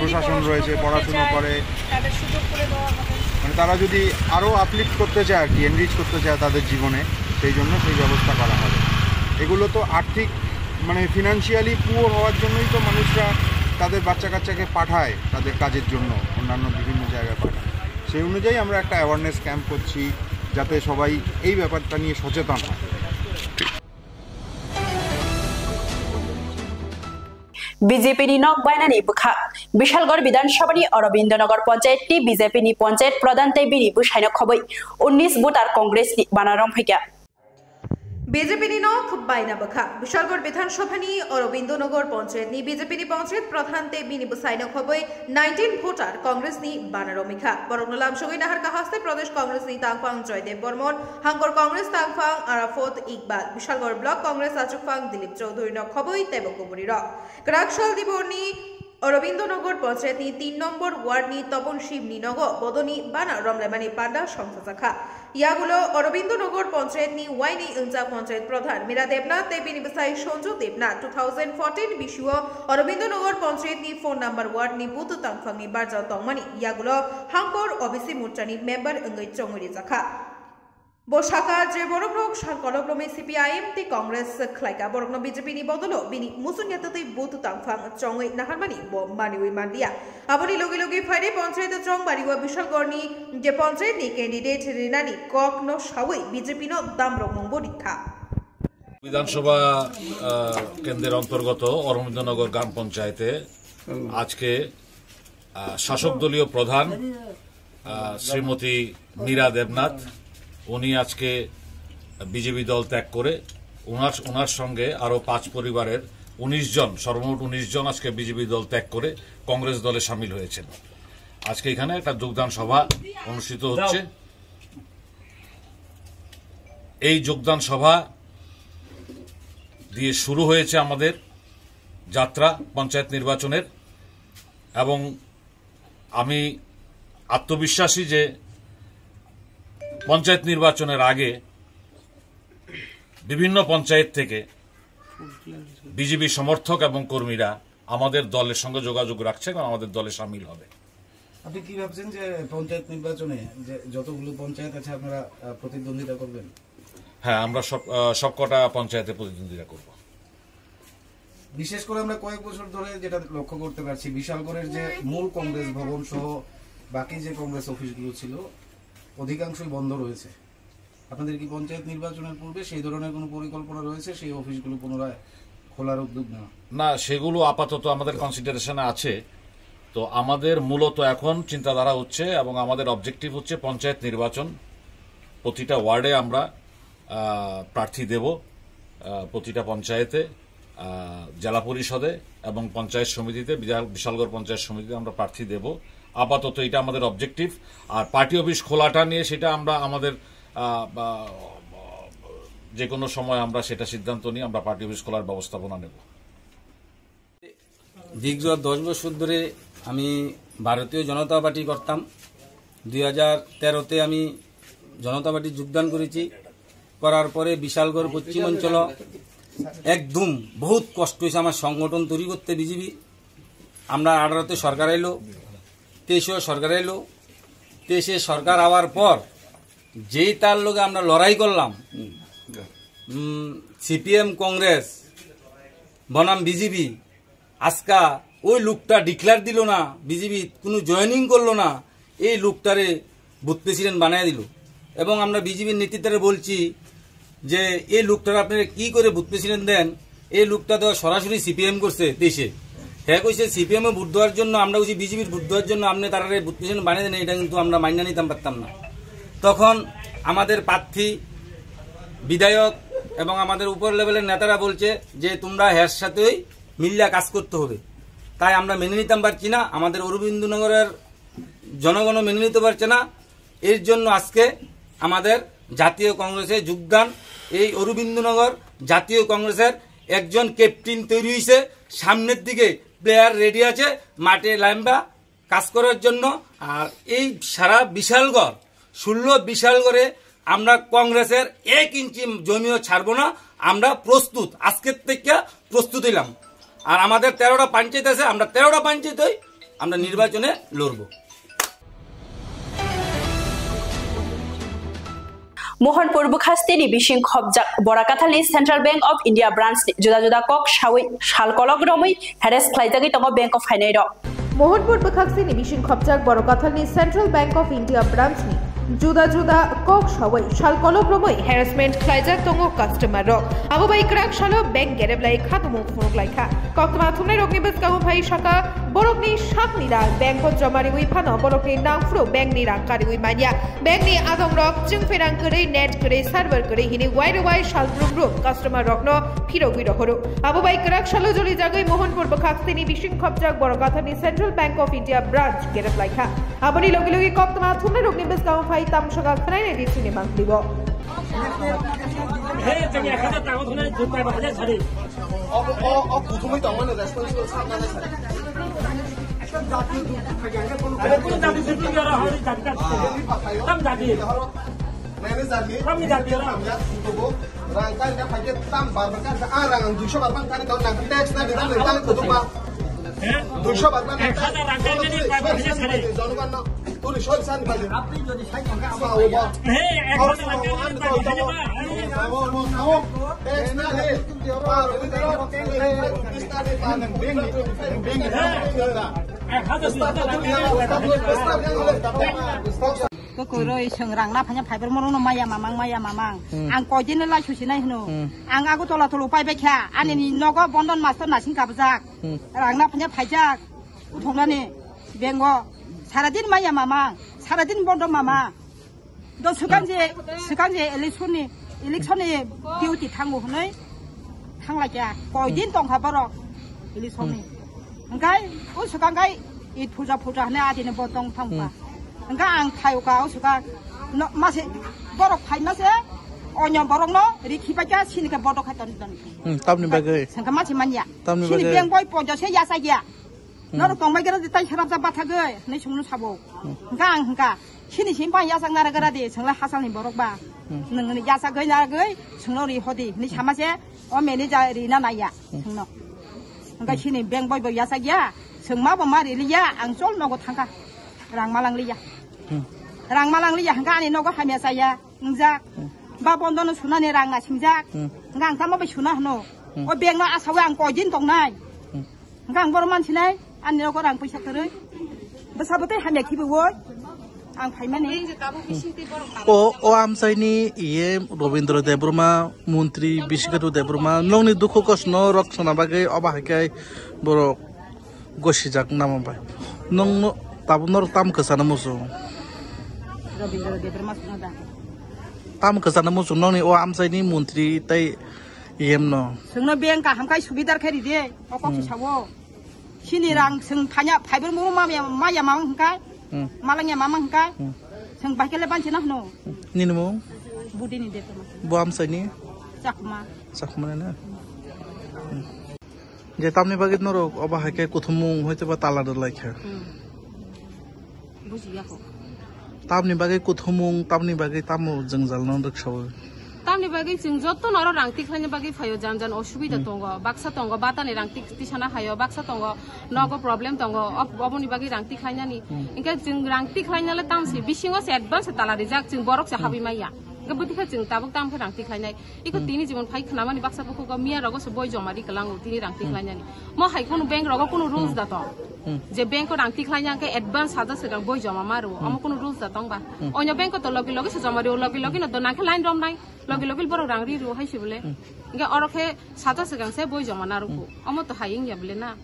প্রশাসন রয়েছে পড়াশোনা করে তাদের সুযোগ করে দেওয়া হবে মানে তারা যদি আরও আপলিফ্ট করতে চায় আর কি এনরিচ করতে চায় তাদের জীবনে সেই জন্য সেই ব্যবস্থা করা হবে এগুলো তো আর্থিক মানে ফিনান্সিয়ালি পুয়ার হওয়ার জন্যই তো মানুষরা তাদের বাচ্চা কাচ্চাকে পাঠায় তাদের কাজের জন্য অন্যান্য বিভিন্ন জায়গায় পাঠায় সেই অনুযায়ী আমরা একটা অ্যাওয়ারনেস ক্যাম্প করছি যাতে সবাই এই ব্যাপারটা নিয়ে সচেতন হয় বিজেপিনি নক বাইনানি বুখা বিশালগড় বিধানসভানি অরবিন্দনগর পঞ্চায়েতটি বিজেপিনি পঞ্চায়েত প্রধান তেবিনি বুসাইনো খবই 19 ভোটার কংগ্রেসনি বানারম ফেকা বিজেপিনি নক বাইনা বখা বিশালগড় বিধানসভানি অরবিন্দনগর পঞ্চায়েতনি বিজেপিনি পঞ্চায়েত প্রধান তেবিনি বুসাইনো খবই 19 ভোটার কংগ্রেসনি বানারমিখা বরংলাম সগৈ নাহার কাহাস্তে প্রদেশ কংগ্রেসনি তাংফাং জয়দেব বর্মন হাঙ্গর কংগ্রেস তাংফাং আরাফত ইকবাল বিশালগড় ব্লক কংগ্রেস আচুকফাং দিলীপ চৌধুরী ন খবই তেবকুমুরি র গ্রাকশাল দিবর্নি অরবিন্দনগর পঞ্চায়েতনি 3 নম্বর ওয়ার্ডনি তপন শিবনি নগ বদনি বানা রমলেমানি পান্ডা সংস্থা শাখা ইয়াগুলো অরবিন্দনগর পঞ্চায়েতনি ওয়াইনি ইংজা পঞ্চায়েত প্রধান মীরা দেবনাথ দেবিনী বিসাই সঞ্জু দেবনাথ 2014 বিশুয় অরবিন্দনগর পঞ্চায়েতনি ফোন নাম্বার ওয়ার্ডনি বুথ তাংফাংনি বারজাও তংমানি ইয়াগুলো হাংকর ওবিসি মোর্চানি মেম্বার অঙ্গৈ চংরি জাখা বসাকা যে বরগ্রক কলগ্রমে সিপিআইএম তে কংগ্রেস খ্লাইকা বরগ্ন বিজেপি নি বদল বিনি মুসুনিয়াতে বুথ তাংফাং চংই নাহারমানি মানিউই মান্দিয়া আবনি লগে লগে ফাইরে পঞ্চায়েত চং বাড়িওয়া বিশালগড়নি যে পঞ্চায়েত নি ক্যান্ডিডেট রিনানি কক ন সাউই বিজেপি ন দামরমং বরিক্ষা বিধানসভা কেন্দ্রের অন্তর্গত অরবিন্দনগর গ্রাম পঞ্চায়েতে আজকে শাসক দলীয় প্রধান শ্রীমতী মীরা দেবনাথ উনি আজকে বিজেপি দল ত্যাগ করে ওনার সঙ্গে আরো 5 পরিবারের 19 জন সর্বমোট 19 জন আজকে বিজেপি দল ত্যাগ করে কংগ্রেস দলে শামিল হয়েছেন। আজকে এখানে একটা যোগদান সভা অনুষ্ঠিত হচ্ছে। এই যোগদান সভা দিয়ে শুরু হয়েছে আমাদের যাত্রা পঞ্চায়েত নির্বাচনের এবং আমি আত্মবিশ্বাসী যে পঞ্চায়েত নির্বাচনের আগে বিভিন্ন পঞ্চায়েত থেকে বিজেপি সমর্থক এবং কর্মীরা আমাদের দলের সঙ্গে যোগাযোগ রাখছে এবং আমাদের দলে শামিল হবে। আপনি কি ভাবছেন যে পঞ্চায়েত নির্বাচনে যে যতগুলো পঞ্চায়েত আছে আপনারা প্রতিদ্বন্দ্বিতা করবেন? হ্যাঁ, আমরা সবকটা পঞ্চায়েতে প্রতিদ্বন্দ্বিতা করব। বিশেষ করে আমরা কয়েক বছর ধরে যেটা লক্ষ্য করতে পারছি, বিশালগড়ের যে মূল কংগ্রেস ভবন সহ বাকি যে কংগ্রেস অফিসগুলো ছিল অধিকাংশই বন্ধ রয়েছে। আপনাদের কি পঞ্চায়েত নির্বাচনের পূর্বে সেই ধরনের কোনো পরিকল্পনা রয়েছে সেই অফিসগুলো পুনরায় খোলার উদ্যোগ নেওয়া? না, সেগুলো আপাতত আমাদের কনসিডারেশনে আছে। তো আমাদের মূলত এখন চিন্তাধারা হচ্ছে এবং আমাদের অবজেক্টিভ হচ্ছে পঞ্চায়েত নির্বাচন। প্রতিটা ওয়ার্ডে আমরা প্রার্থী দেব, প্রতিটা পঞ্চায়েতে, জেলা পরিষদে এবং পঞ্চায়েত সমিতিতে, বিশালগড় পঞ্চায়েত সমিতিতে আমরা প্রার্থী দেব। আপাতত এটা আমাদের অবজেক্টিভ। আর পার্টি অফিস খোলাটা নিয়ে সেটা আমরা আমাদের যে কোনো সময় আমরা সেটা সিদ্ধান্ত নিয়ে আমরা পার্টি অফিস খোলার ব্যবস্থাপনা নেব। দীর্ঘ 10 বছর ধরে আমি ভারতীয় জনতা পার্টি করতাম। 2013তে আমি জনতা পার্টি যোগদান করেছি। করার পরে বিশালগড় পশ্চিম অঞ্চল একদম বহুত কষ্ট হয়েছে আমার সংগঠন তৈরি করতে। বিজেপি আমরা 18তে সরকার এলো, 23 সরকার এলো। 23 সরকার আওয়ার পর যেই তার লোকে আমরা লড়াই করলাম, সিপিএম কংগ্রেস বনাম বিজেপি, আজকা ওই লোকটা ডিক্লেয়ার দিল না, বিজেপি কোনো জয়েনিং করলো না, এই লোকটারে বুথ প্রেসিডেন্ট বানিয়ে দিল। এবং আমরা বিজেপির নেতৃত্বে বলছি যে এই লোকটারে আপনারা কি করে বুথ প্রেসিডেন্ট দেন? এই লোকটা তো সরাসরি সিপিএম করছে দেশে। হ্যাঁ কইছে সিপিএম এ ভোট দেওয়ার জন্য, আমরা কইছি বিজেপির ভোট দেওয়ার জন্য আপনি তারা বুথ প্রেসিডেন্ট বানিয়ে দেন। এটা কিন্তু আমরা মাইনা নিতাম পারতাম না। তখন আমাদের প্রার্থী, বিধায়ক এবং আমাদের উপর লেভেলের নেতারা বলছে যে তোমরা হ্যার সাথেই মিল্লা কাজ করতে হবে। তাই আমরা মেনে নিতাম পারছি না, আমাদের অরবিন্দনগরের জনগণও মেনে নিতে পারছে না। এর জন্য আজকে আমাদের জাতীয় কংগ্রেসে যোগদান। এই অরবিন্দনগর জাতীয় কংগ্রেসের একজন ক্যাপ্টেন তৈরি হয়েছে, সামনের দিকে প্লেয়ার রেডি আছে মাঠে লাইম্বা কাজ করার জন্য। আর এই সারা বিশালগড় 16 বিশালগড়ে আমরা কংগ্রেসের 1 ইঞ্চি জমিও ছাড়বো না। আমরা প্রস্তুত, আজকের থেকে প্রস্তুত হইলাম। আর আমাদের 13টা পঞ্চায়েত আছে, আমরা 13টা পঞ্চায়েতই আমরা নির্বাচনে লড়ব। মোহনপুর বুখাস্তিনি বিশিং খবজাক বরাকাথালি central bank of India branch जुदा जुदा কক সাউই শালকলক রমই হেরেস খ্লাইজাগি তঙ্গ ব্যাংক অফ হাইনাই র মোহনপুর বুখাস্তিনি বিশিং খবজাক বরাকাথালি central bank of India branch নি जुदा जुदा কক সাউই শালকলক রমই হ্যারাসমেন্ট খ্লাইজাক তঙ্গ কাস্টমার র আবো বাই ক্রাক শালো ব্যাংক গেরেবলাই খাতমু ফরক লাইখা কক্তমা থুমনাই রগনি বেসকাও ভাই শাখা বরকনি সাতনিরা ব্যাংক জমারি উই ফানো বরকনি নাংফ্রো ব্যাংকনি রাংকারি উই মানিয়া ব্যাংকনি আদম রক চিং ফেরাং করে নেট করে সার্ভার করে হিনি ওয়াই শালদ্রুম গ্রুপ কাস্টমার রকন ফিরগুই রহরো আবো বাই ক্রাক শালো জলি জাগাই মোহনপুর বখাস্তিনি বিশিং খবজাক বরকাথানি central bank of India branch গেরেবলাইখা আবনি লগি লগি কক্তমা থুমনাই রগনি বেসকাও ভাই তামশগা খানাই নে দিছিনি বাংলিব হে তুমি এখানে তাও ধরে জুতাই বাজার ছাড়ি প্রথমেই তো আমাদের রেসপন্সিবল সামনে আছে আরে কোন দাবি শুরু করা হয় দাবি কাজ দাম দাবি Nene zargi. Kami zargi orang. Ya, untuk rangkai dia pakai tambah bahkan searang 200 baht kan tahun nak tax na kita letak tutup pak. 200 baht kan. Kada rangkai ni private saja sare. Jangan kan nak. Tu short san paje. Apni jadi sai kan apa apa. Hei, ekor rangkai ni private saja pak. Kamu tax na le. Par ini kalau kita ni tanam bing. Có cười rồi sừng răng na phải nhập phải bên mông nó maya mamang ang coi trên lại chủ này hnu ang aku tola tolu pai bai kha anh ni nó có bondon master na sing kap jak rang na phải nhập phải jak uthong na ni bengo 사라진 maya mamang 사라진 bondon mama 너 스간제 election duty thang hnu thang la ja coi din tong kha baro election ni angkai u sukan kai it puja ne ati ne botong thang pa angka ang thayu ka usuka no masih borok phai masih onyom borok no ri khipaja sini ka bodok kha ton tamni bagai sangka masih manya tamni sini bagai beng boy ponjo se ya sa ya no tong mai gara tai sarap sa batha gai ne sungnu sabo angka sini simpan ya sang nara gara de sangla hasal ni borok ba nang ni ya sa gai na gai sungno ri hodi ni sama se o me ni ja ri na na ya sungno angka sini beng boy ya sa ya sengma ba mari li ya ang sol no go thangka rang malang li ya rang malang li yang kan ni no ko hamia saya ngja ba bondon suna ni rang na simjak ngang ta ma ba suna no o beng na asawa ang ko jin tong nai ngang bor man sinai an ni ko rang paisa tere besabote hamia ki bo ang phai mane o am sai ni iye Robindra Debruma mantri Bishgatu Debruma nongni dukho kosno raksana bagai obahakai borok gosijak namam bai nong tabunor tam kesana musuh Robindra Debruma sunada tam kesana musuh nong ni o am sai ni mantri tai iem no sungno beng ka hamkai subidar khari de okok sawo sini rang sung phanya phaiber mu maya mamang hangkai malangnya mamang hangkai sung bakele ban cina no ni mo budi ni de bo am sai ni sakma na je tamni bagit noro oba hake kuthumung hoite ba tala dor laikha bujiya ko tamni bagai kuthumung tamni bagai tamu jenggal non riksaw tamni bagai jeng jotto noro rangti khaine bagai phayo janjan osubida tongo baksa tongo batani rangti tisana hayo baksa tongo nogo problem tongo oboni bagai rangti khaina ni inka jeng rangti khaina le tamsi bisingo se advance tala rijak jeng borok se habi maya Kebetulan jeng tabuk tam kerang tiklanai, ikut tini zaman pai kenapa ni baksa pokok mia rogo seboy jomari kelang tini rang tiklanai ni, mau hai kono bank rogo kono rules dato, je bank ko rang tiklanai ke advance saja sekarang boy joma maru, amo kono rules datong ba, onyo bank ko to logi sejomari logi no to nangke line dom nai, logi baru rang riru hai sih boleh, enggak orang ke saja sekarang saya boy joma naru ku, amo to hai ya boleh na.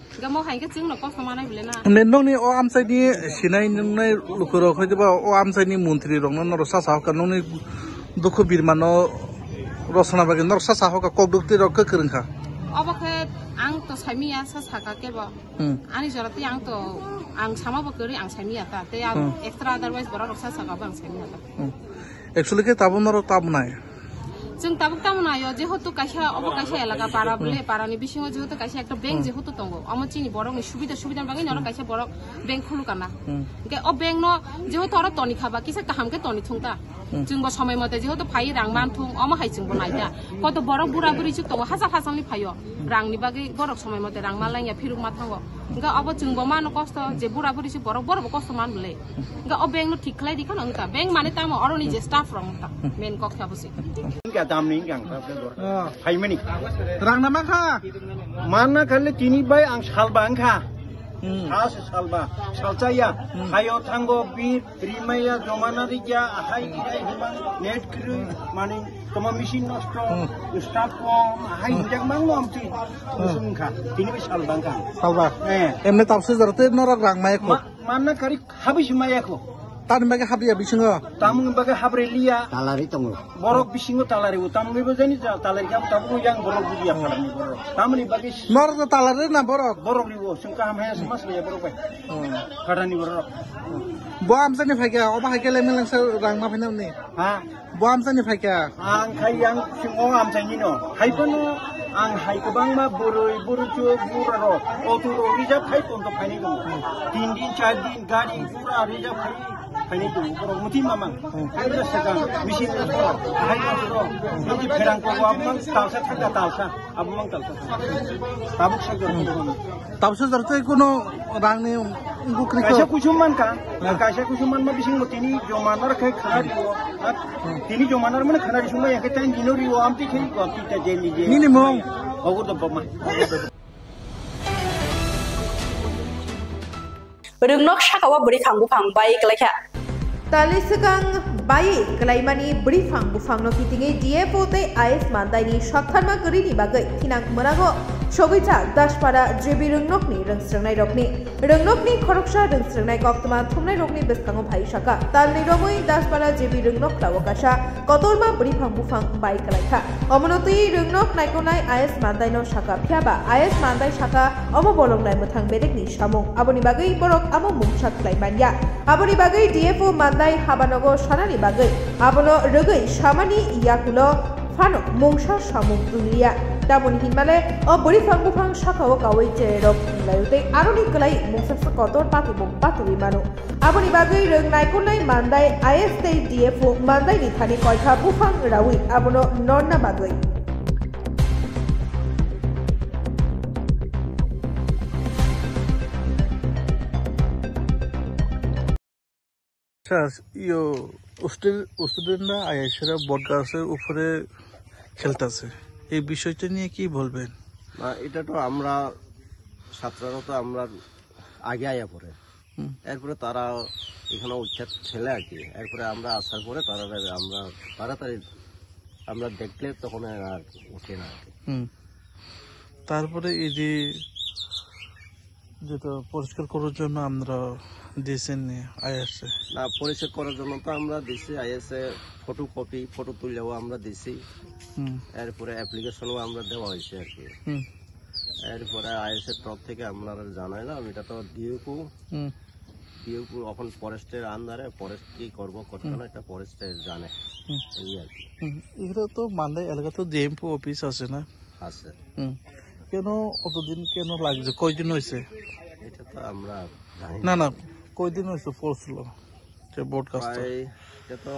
Gak mau hanya cing nak kos kemana boleh na. Nendong ni o am sai ni sinai nungai lukuro kau coba o am sai ni menteri rong non rosa sah kan nong ni duku birmano rosana bagi nong rosa sah ka kok dukti rong ke kerengka. Apa ke ang to sami ya sah ka ke ba. Ani jorati ang to ang sama bakeri ang sami ya ta. Te ang extra otherwise baru rosa sah ka bang sami ya ta. Actually ke tabun noro tab nai. Jeng tabuk tamu na yo jehotu kaisa obo kaisa elaga para bole para ni bisingo jehotu kaisa ekta bank jehotu tongo amo chini borok ni subida bangi noro kaisa borok bank khulu kana ke o bank no jehotu ora toni khaba kisa kaham ke toni thungta jeng bo samay mate jehotu phai rang man thung amo hai jeng bo naida kot borok bura buri chu tongo hasal ni phayo rang ni bagi borok samay mate rang malang ya phiruk ma thango nga obo jeng bo man kosto je bura buri chu borok kosto man bole nga o bank no thik khlai di kana ngta bank mane tamo oro ni je staff rong ta main kok thabusi Dam nih yang hai meni rang nama kah mana kali tini bay ang salba angka khas salba salcaya hayo tanggo bir rimaya jomana rija hai net kru mani koma mesin nostro staff hai jak mango amti usungka tini bay salba angka salba emne tapse jarte nora rang mai ko mana kali habis maya ko Tani bagai habis bisingo. Tamu bagai habrelia. Talari tongo. Borok bisingo talari. Tamu ni bagai ni talari kamu tamu yang borok dia kalau ni borok. Tamu ni bagai. Nor tu talari na borok. Borok ni wo. Sungka hamnya semas dia borok bay. Karena ni borok. Buam seni fakia. Oba fakia lemeng lang sa rang ma final ni. Ha. Buam seni fakia. Ang kai yang singong am sa nino. Hai pano. Ang hai kebang ma buru cu buraro. Otu rijab hai pun to pani ko. 3 din 4 din gari pura rijab hai. Final दं बर' मुथि मामां आरो सेगां मिसिं हाय मानसो दं फेरांखौ आबमां तालसा थांगा तालसा आबमां तालसा Tabuk सेगां ताबसा जारते कोनो रांनि कायसा कुसुमान का कायसा कुसुमान मा बिसिं मतिनि जमानार खाय खानारि तिनि जमानार माने खानारि सुमा याके टाइम दिनोरि आमति खाय आमति ता जेनि जे minimum अगुर दबमा Berungnok sakawa beri kanggu pang baik lagi. Tali segang baik kelaimani beri fang bufang no kitingi DFO te AS mandai ni shakharma geri ni bagai kinang merago Shobita Dashpara JB Rungnok ni rengsrengnai rokni khoroksha rengsrengnai koktama thumnai rokni beskango bhai shaka talni romoi Dashpara JB Rungnok lawakasha kotolma beri fang bufang baik kelaikha omonoti Rungnok naikonai AS mandai no shaka phiaba AS mandai shaka omo bolongnai muthang bedek ni samong aboni bagai borok amo mungsak klaimania aboni bagai DFO mandai habanogo shanani bagai abono rogai shamani iakulo fano mungsa samung dunia Damon hinmale o buri fang bufang shakawo kawai jerok layute aroni kelai mungsa sekotor pati mung patu imanu aboni bagai reng naikunai mandai AST DFO mandai ni thani koitha bufang rawi abono nonna bagai ইয়ো স্টুডেন্টরা আইএসএর বডকাস্টের উপরে খেলতেছে এই বিষয়টা নিয়ে কি বলবেন না এটা তো আমরা ছাত্ররা তো আমরা আগে আয়া পড়ে এরপরে তারা এখানে উচ্ছেদ ছেলে আর কি এরপরে আমরা আসার পরে তারা আমরা তাড়াতাড়ি আমরা দেখলে তখন আর উঠে না তারপরে এই যে যেটা পরিষ্কার করার জন্য আমরা দিয়েছেন আইএসএ না পরিষ্কার করার জন্য তো আমরা দিছি আইএসএ ফটো তুলেও আমরা দিছি এরপরে অ্যাপ্লিকেশনও আমরা দেওয়া হয়েছে আর কি এরপরে আইএসএর তরফ থেকে আমরা জানাইলাম এটা তো ডিউকু এখন ফরেস্টের আন্ডারে ফরেস্ট কি করবো করতে না এটা ফরেস্টের জানে এই আর কি এগুলো তো মালদা এলাকা তো ডিএমপি অফিস আছে না আছে কেন অতদিন কেন লাগছে কয়দিন হয়েছে এটা তো আমরা না না কয়দিন হয়েছে পড়ছিল যে ব্রডকাস্ট এটা তো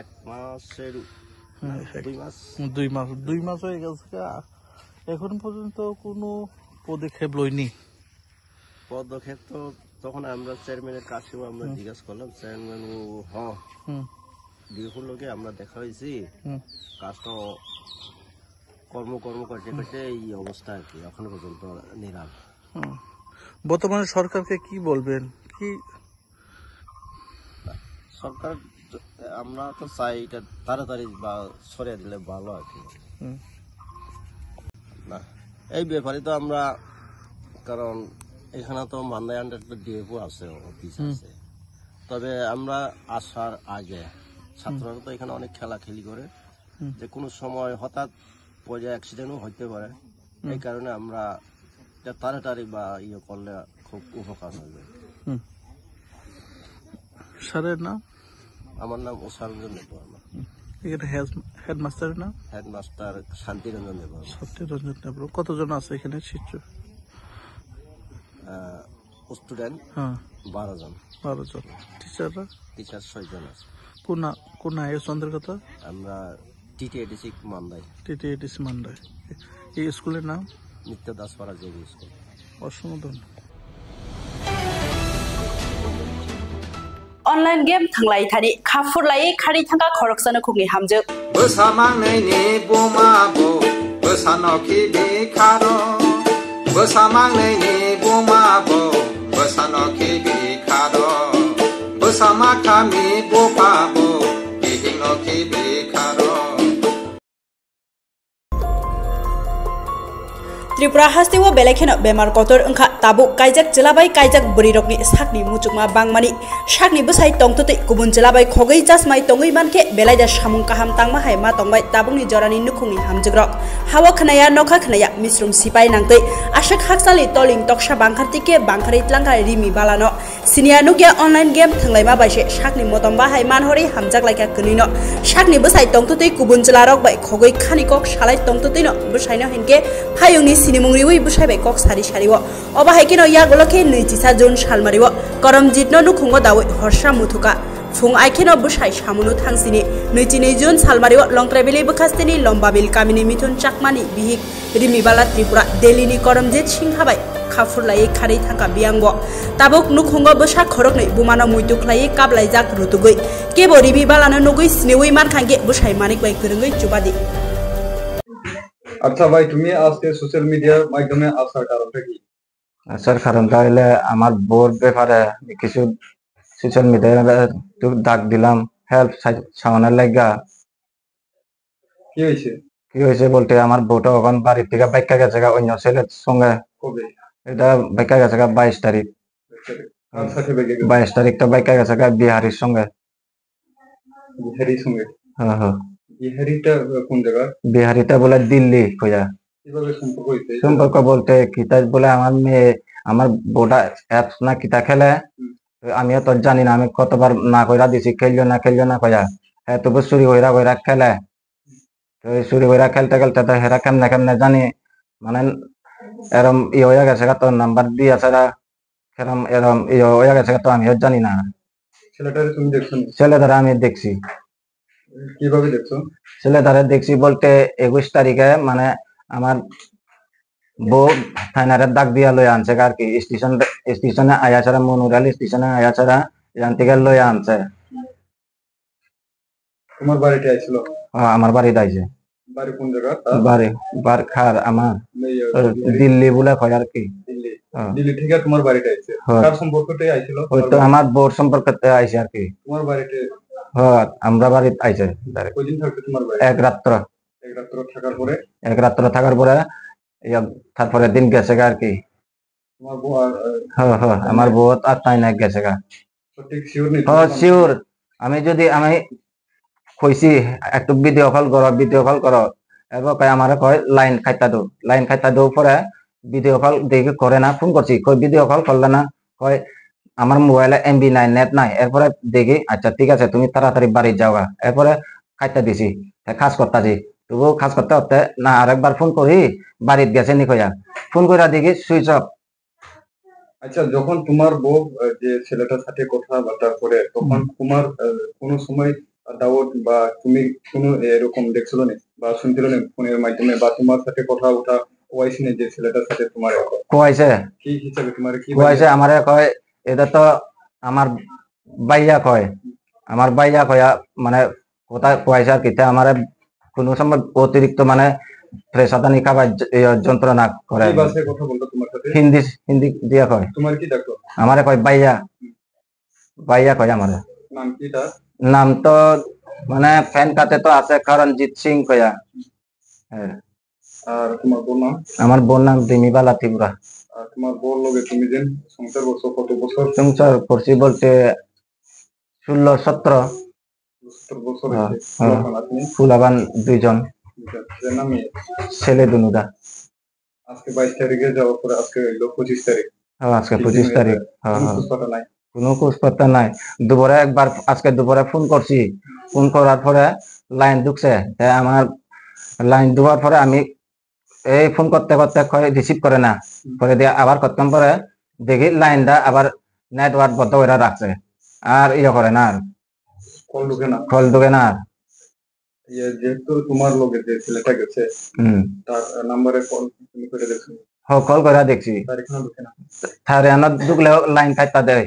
1 মাসের 2 মাস হয়ে গেছে এখন পর্যন্ত কোনো পদক্ষেপ লইনি পদক্ষেপ তো তখন আমরা চেয়ারম্যানের কাছেও আমরা জিজ্ঞাসা করলাম চেয়ারম্যান ডিএফওর লোকে আমরা দেখা হয়েছি কাজটা কর্ম করতে করতে এই অবস্থা আর কি এখনো পর্যন্ত নিরাম বর্তমানে সরকারকে কি বলবেন কি সরকার আমরা তো চাই এটা তাড়াতাড়ি বা সরিয়ে দিলে ভালো আর কি না এই ব্যাপারে তো আমরা কারণ এখানে তো মান্দাই আন্ডার ডিএফও আছে অফিস আছে তবে আমরা আসার আগে ছাত্ররা তো এখানে অনেক খেলাখেলি করে যে কোনো সময় হঠাৎ পর্যায়ে অ্যাক্সিডেন্টও হইতে পারে এই কারণে আমরা তাড়াতাড়ি বা ইয়ে করলে খুব উপকার হবে স্যারের নাম আমার নাম ওসারঞ্জন দেববর্মা এখানে হেডমাস্টারের নাম হেডমাস্টার শান্তিরঞ্জন দেববর্মা কতজন আছে এখানে শিক্ষক স্টুডেন্ট 12 জন টিচার 6 জন আছে কোন আইএস অন্তর্গত আমরা টিটিএডিসি মান্দাই এই স্কুলের নাম নিত্য দাসপাড়া জেবি স্কুল অসংখ্য Online game thanglai thani khafur lai khari thanga khoroksana khungni hamje bosamang ni boma bo bosano ki bi kharo bosamang ni boma bo bosano ki bi kharo bosama khami bo pa bo bihino ki bi kharo Tripura hastiwo belekeno bemar kotor engkha tabu kaijak jelabai kaijak berirokni sakni muchukma bangmani sakni besai tongtotei kubun jelabai khogei jasmai tongoi manke belaida samung kaham tangma hai ma tongbai tabungni jorani nukhungni hamjugrok hawa khnaya nokha khnaya misrum sipai nangtei ashak haksali toling toksa bangkhartike bangkhari tlangka rimi balano sinia nugya online game thanglai ma baise sakni motomba hai manhori hamjak laika kunino sakni besai tongtotei kubun jelarok bai khogei khanikok salai tongtotei no besaino henke phayungni sinimungriwi busai bai kok sari sariwo oba haikino ya goloke 21 jon salmariwo করমজিত নুখুঙ্গ দাওই Harsha মুথুকা Phom आइखेनो बुसाइ सामुनु थांसिनि 22 जुन सालमारिव लंट्राइबेलि बखास्तेनि लम्बाबिल कामिनि मिथुन चाकमानि बिहिक रिमिबाला त्रिपुरा दिल्लीनि करमजित सिंहाबाय खाफुरलायै खारै थांका बियांग Tabuk नुखुंग बसा खरकनै बुमाना मुइतुखलायै काबलायजाक रुतुगै केबो रिमिबालानो नुगै स्नेवै मानखांगे बुसाइ Manik bye गोरोङै जुबादि। আচ্ছা ভাই, তুমি আজকে social মিডিয়ার মাধ্যমে আসার কারণটা কি? আসার কারণটা হইলে আমার বোর ব্যাপারে কিছু সোশ্যাল মিডিয়ায় ডাক দিলাম হেল্প সামানের লাগা। কি হয়েছে? কি হয়েছে বলতে আমার বউটা ওখান বাড়ির থেকে বাইকা গেছে অন্য ছেলের সঙ্গে। কবে? এটা বাইকা গেছে 22 তারিখ। 22 তারিখটা বাইকা গেছে বিহারির সঙ্গে। বিহারির সঙ্গে? হ্যাঁ হ্যাঁ। বিহারিটা কোন জায়গা? বিহারিটা বলে দিল্লি কইয়া। কিভাবে সম্পর্ক হইছে? সম্পর্ক বলতে কিতা বলে আমার মেয়ে আমার বউটা অ্যাপস না কিতা খেলে, আমিও তো জানি না, আমি কতবার না কইরা দিছি খেললো না কইয়া। হ্যাঁ তবু চুরি কইরা খেলে। তো চুরি কইরা খেলতে খেলতে তো হেরা কেমনে জানি মানে এরম হয়ে গেছে তোর নাম্বার দিয়ে আছে এরম এরম হয়ে গেছে তো আমিও জানি না। ছেলেটারে তুমি দেখছো? ছেলেটারে আমি দেখছি। কিভাবে দেখছো? ছেলেটারে দেখছি বলতে 21 তারিখে মানে আমার বউ থানারে ডাক দিয়া লই আনছে আর কি, স্টেশনে আয়া ছাড়া মনুরাল স্টেশনে আয়া ছাড়া এখান থেকে লই আনছে। তোমার বাড়িতে আইছিল? আমার বাড়িতে আইছে। বাড়ি কোন জায়গা? বাড়ি বারখার আমার দিল্লি বলে কয় আর কি। দিল্লি থেকে তোমার বাড়িতে আইছে? কার সম্পর্কতে আইছিল? হয়তো আমার বউর সম্পর্কতে আইছে আর কি। তোমার বাড়িতে? হ্যাঁ আমরা বাড়িতে আইছে। কয়দিন থাকতে তোমার বাড়ি? এক রাত্র থাকার পরে? এক রাত্র থাকার পরে তারপরে দিন গেছে আর কি। তোমার বউ? হ্যাঁ হ্যাঁ আমার বউ আর তাই না গেছে গা। সঠিক শিওর নেই? হ্যাঁ শিওর। আমি কইছি একটু ভিডিও কল করো এরপর আমার কয় লাইন খাইতা দো পরে ভিডিও কল দেখে করে না, ফোন করছি কই ভিডিও কল করলে না, কয় আমার মোবাইলে MB নাই, নেট নাই। এরপরে দেখি আচ্ছা ঠিক আছে তুমি তাড়াতাড়ি বাড়ি যাওগা। এরপরে খাইতা দিছি কাজ করতেছি, তবু কাজ করতে করতে না আরেকবার ফোন করি বাড়িতে গেছে নি কইয়া, ফোন করে দেখি সুইচ অফ। আচ্ছা যখন তোমার বউ যে ছেলেটার সাথে কথাবার্তা করে তখন তোমার কোনো সময় দাওয়াত বা তুমি কোনো এরকম দেখছিল না বা শুনছিল না ফোনের মাধ্যমে বা তোমার সাথে কথা ওঠা কইছে না যে ছেলেটার সাথে তোমার কইছে? কি হিসাবে তোমার কি কইছে? আমারে কয় এটা তো আমার বাইয়া কয়, আমার বাইয়া কয়া মানে কথা কইছে আর কি। আমারে কোনো সময় অতিরিক্ত মানে প্রেসাদানি খাবার যন্ত্রণা করে। কি ভাষায় কথা বলতো তোমার সাথে? হিন্দি দিয়া কয়। তোমার কি ডাকতো? আমারে কয় বাইয়া কয়। আমারে নাম কি তার? নাম তো মানে ফ্যান কাতে তো আছে করমজিত সিং কয়া। হ্যাঁ। আর তোমার বোন নাম? আমার বোন নাম রিমিবালা ত্রিপুরা। আর তোমার বোন লগে তুমি যেন সংসার করছো কত বছর? সংসার করছি বলতে 16-17 বছর। ফুলাবান 2 জন। ছেলে দুনুদা। আজকে 22 তারিখে যাওয়ার পরে আজকে হইলো 25 তারিখ। হ্যাঁ আজকে 25 তারিখ। হ্যাঁ নাই কোনো খোঁজপত্র নাই। দুপুরে একবার আজকে দুপুরে ফোন করছি, ফোন করার পরে লাইন ঢুকছে। আমার লাইন ঢুকার পরে আমি এই ফোন করতে রিসিভ করে না, পরে দিয়ে আবার করতাম পরে দেখি লাইনটা আবার নেটওয়ার্ক বন্ধ করে রাখছে আর করে না, আর কল ঢুকে না। যেহেতু তোমার লগে যে ছেলেটা গেছে তার নাম্বারে কল তুমি করে দেখছো? হ্যাঁ কল করে দেখছি। তার এখানে ঢুকলে লাইন কাটতা দেয়,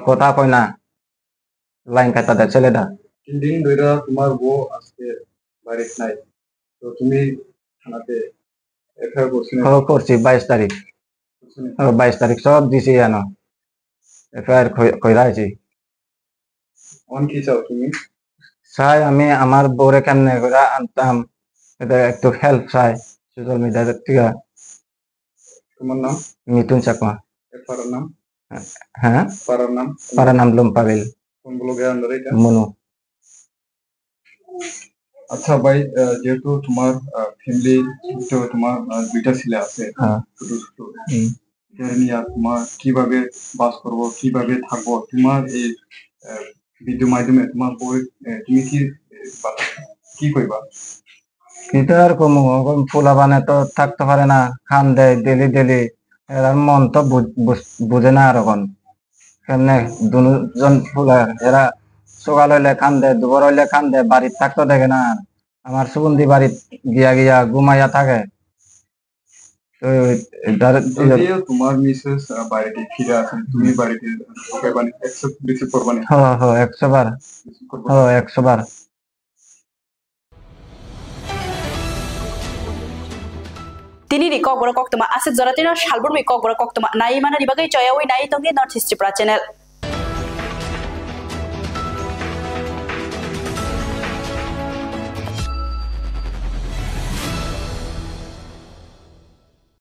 কথা কয় না, লাইন কাটতা দেয় ছেলেটা। 3 দিন ধরে তোমার বউ আজকে বাড়িতে নাই, তো তুমি থানাতে এফআইআর করছিস? হ্যাঁ করছি 22 তারিখ। 22 তারিখ সব দিছি জানো, এফআইআর কইরা আইছি। অন কি চাও তুমি? চাই আমি আমার বউরে কেমনে করে আনতাম, এটা একটু হেল্প চাই সোশ্যাল মিডিয়া থেকে। তোমার নাম? মিথুন চাকমা। পাড়ার নাম? হ্যাঁ পাড়ার নাম লম্পাবিল। কোন ব্লগের আন্ডারে এটা? মনু। আচ্ছা ভাই, যেহেতু তোমার ফ্যামিলি তোমার 2টা ছেলে আছে ছোট ছোট, তোমার কিভাবে বাস করবো, কিভাবে থাকবো, তোমার এই ভিডিও মাধ্যমে তোমার বই তুমি কি কইবা? কিটা আর কম ফুলা বানে তো থাকতে পারে না, খান দেয় ডেলি ডেলি, এর মন তো বুঝে না আর এখন। কেমনে দুজন ফুলে এরা সকাল হইলে কান্দে দুপুর হইলে কান্দে বাড়ির থাকতে দেখে না আমার সুগন্ধি বাড়ির গিয়া গিয়া ঘুমাইয়া থাকে যদিও তোমার মিসেস বাড়িতে ফিরে আসেন তুমি বাড়িতে রিসিভ করবা না 100 বার 100 বার তিনি কক বড় কক্তমা আসিফ জরাতিনা শালবুর কক বড় কক্তমা নাই মানা রিবাগৈ চয়াওই নাই তঙ্গে নর্থ ইস্ট ত্রিপুরা চ্যানেল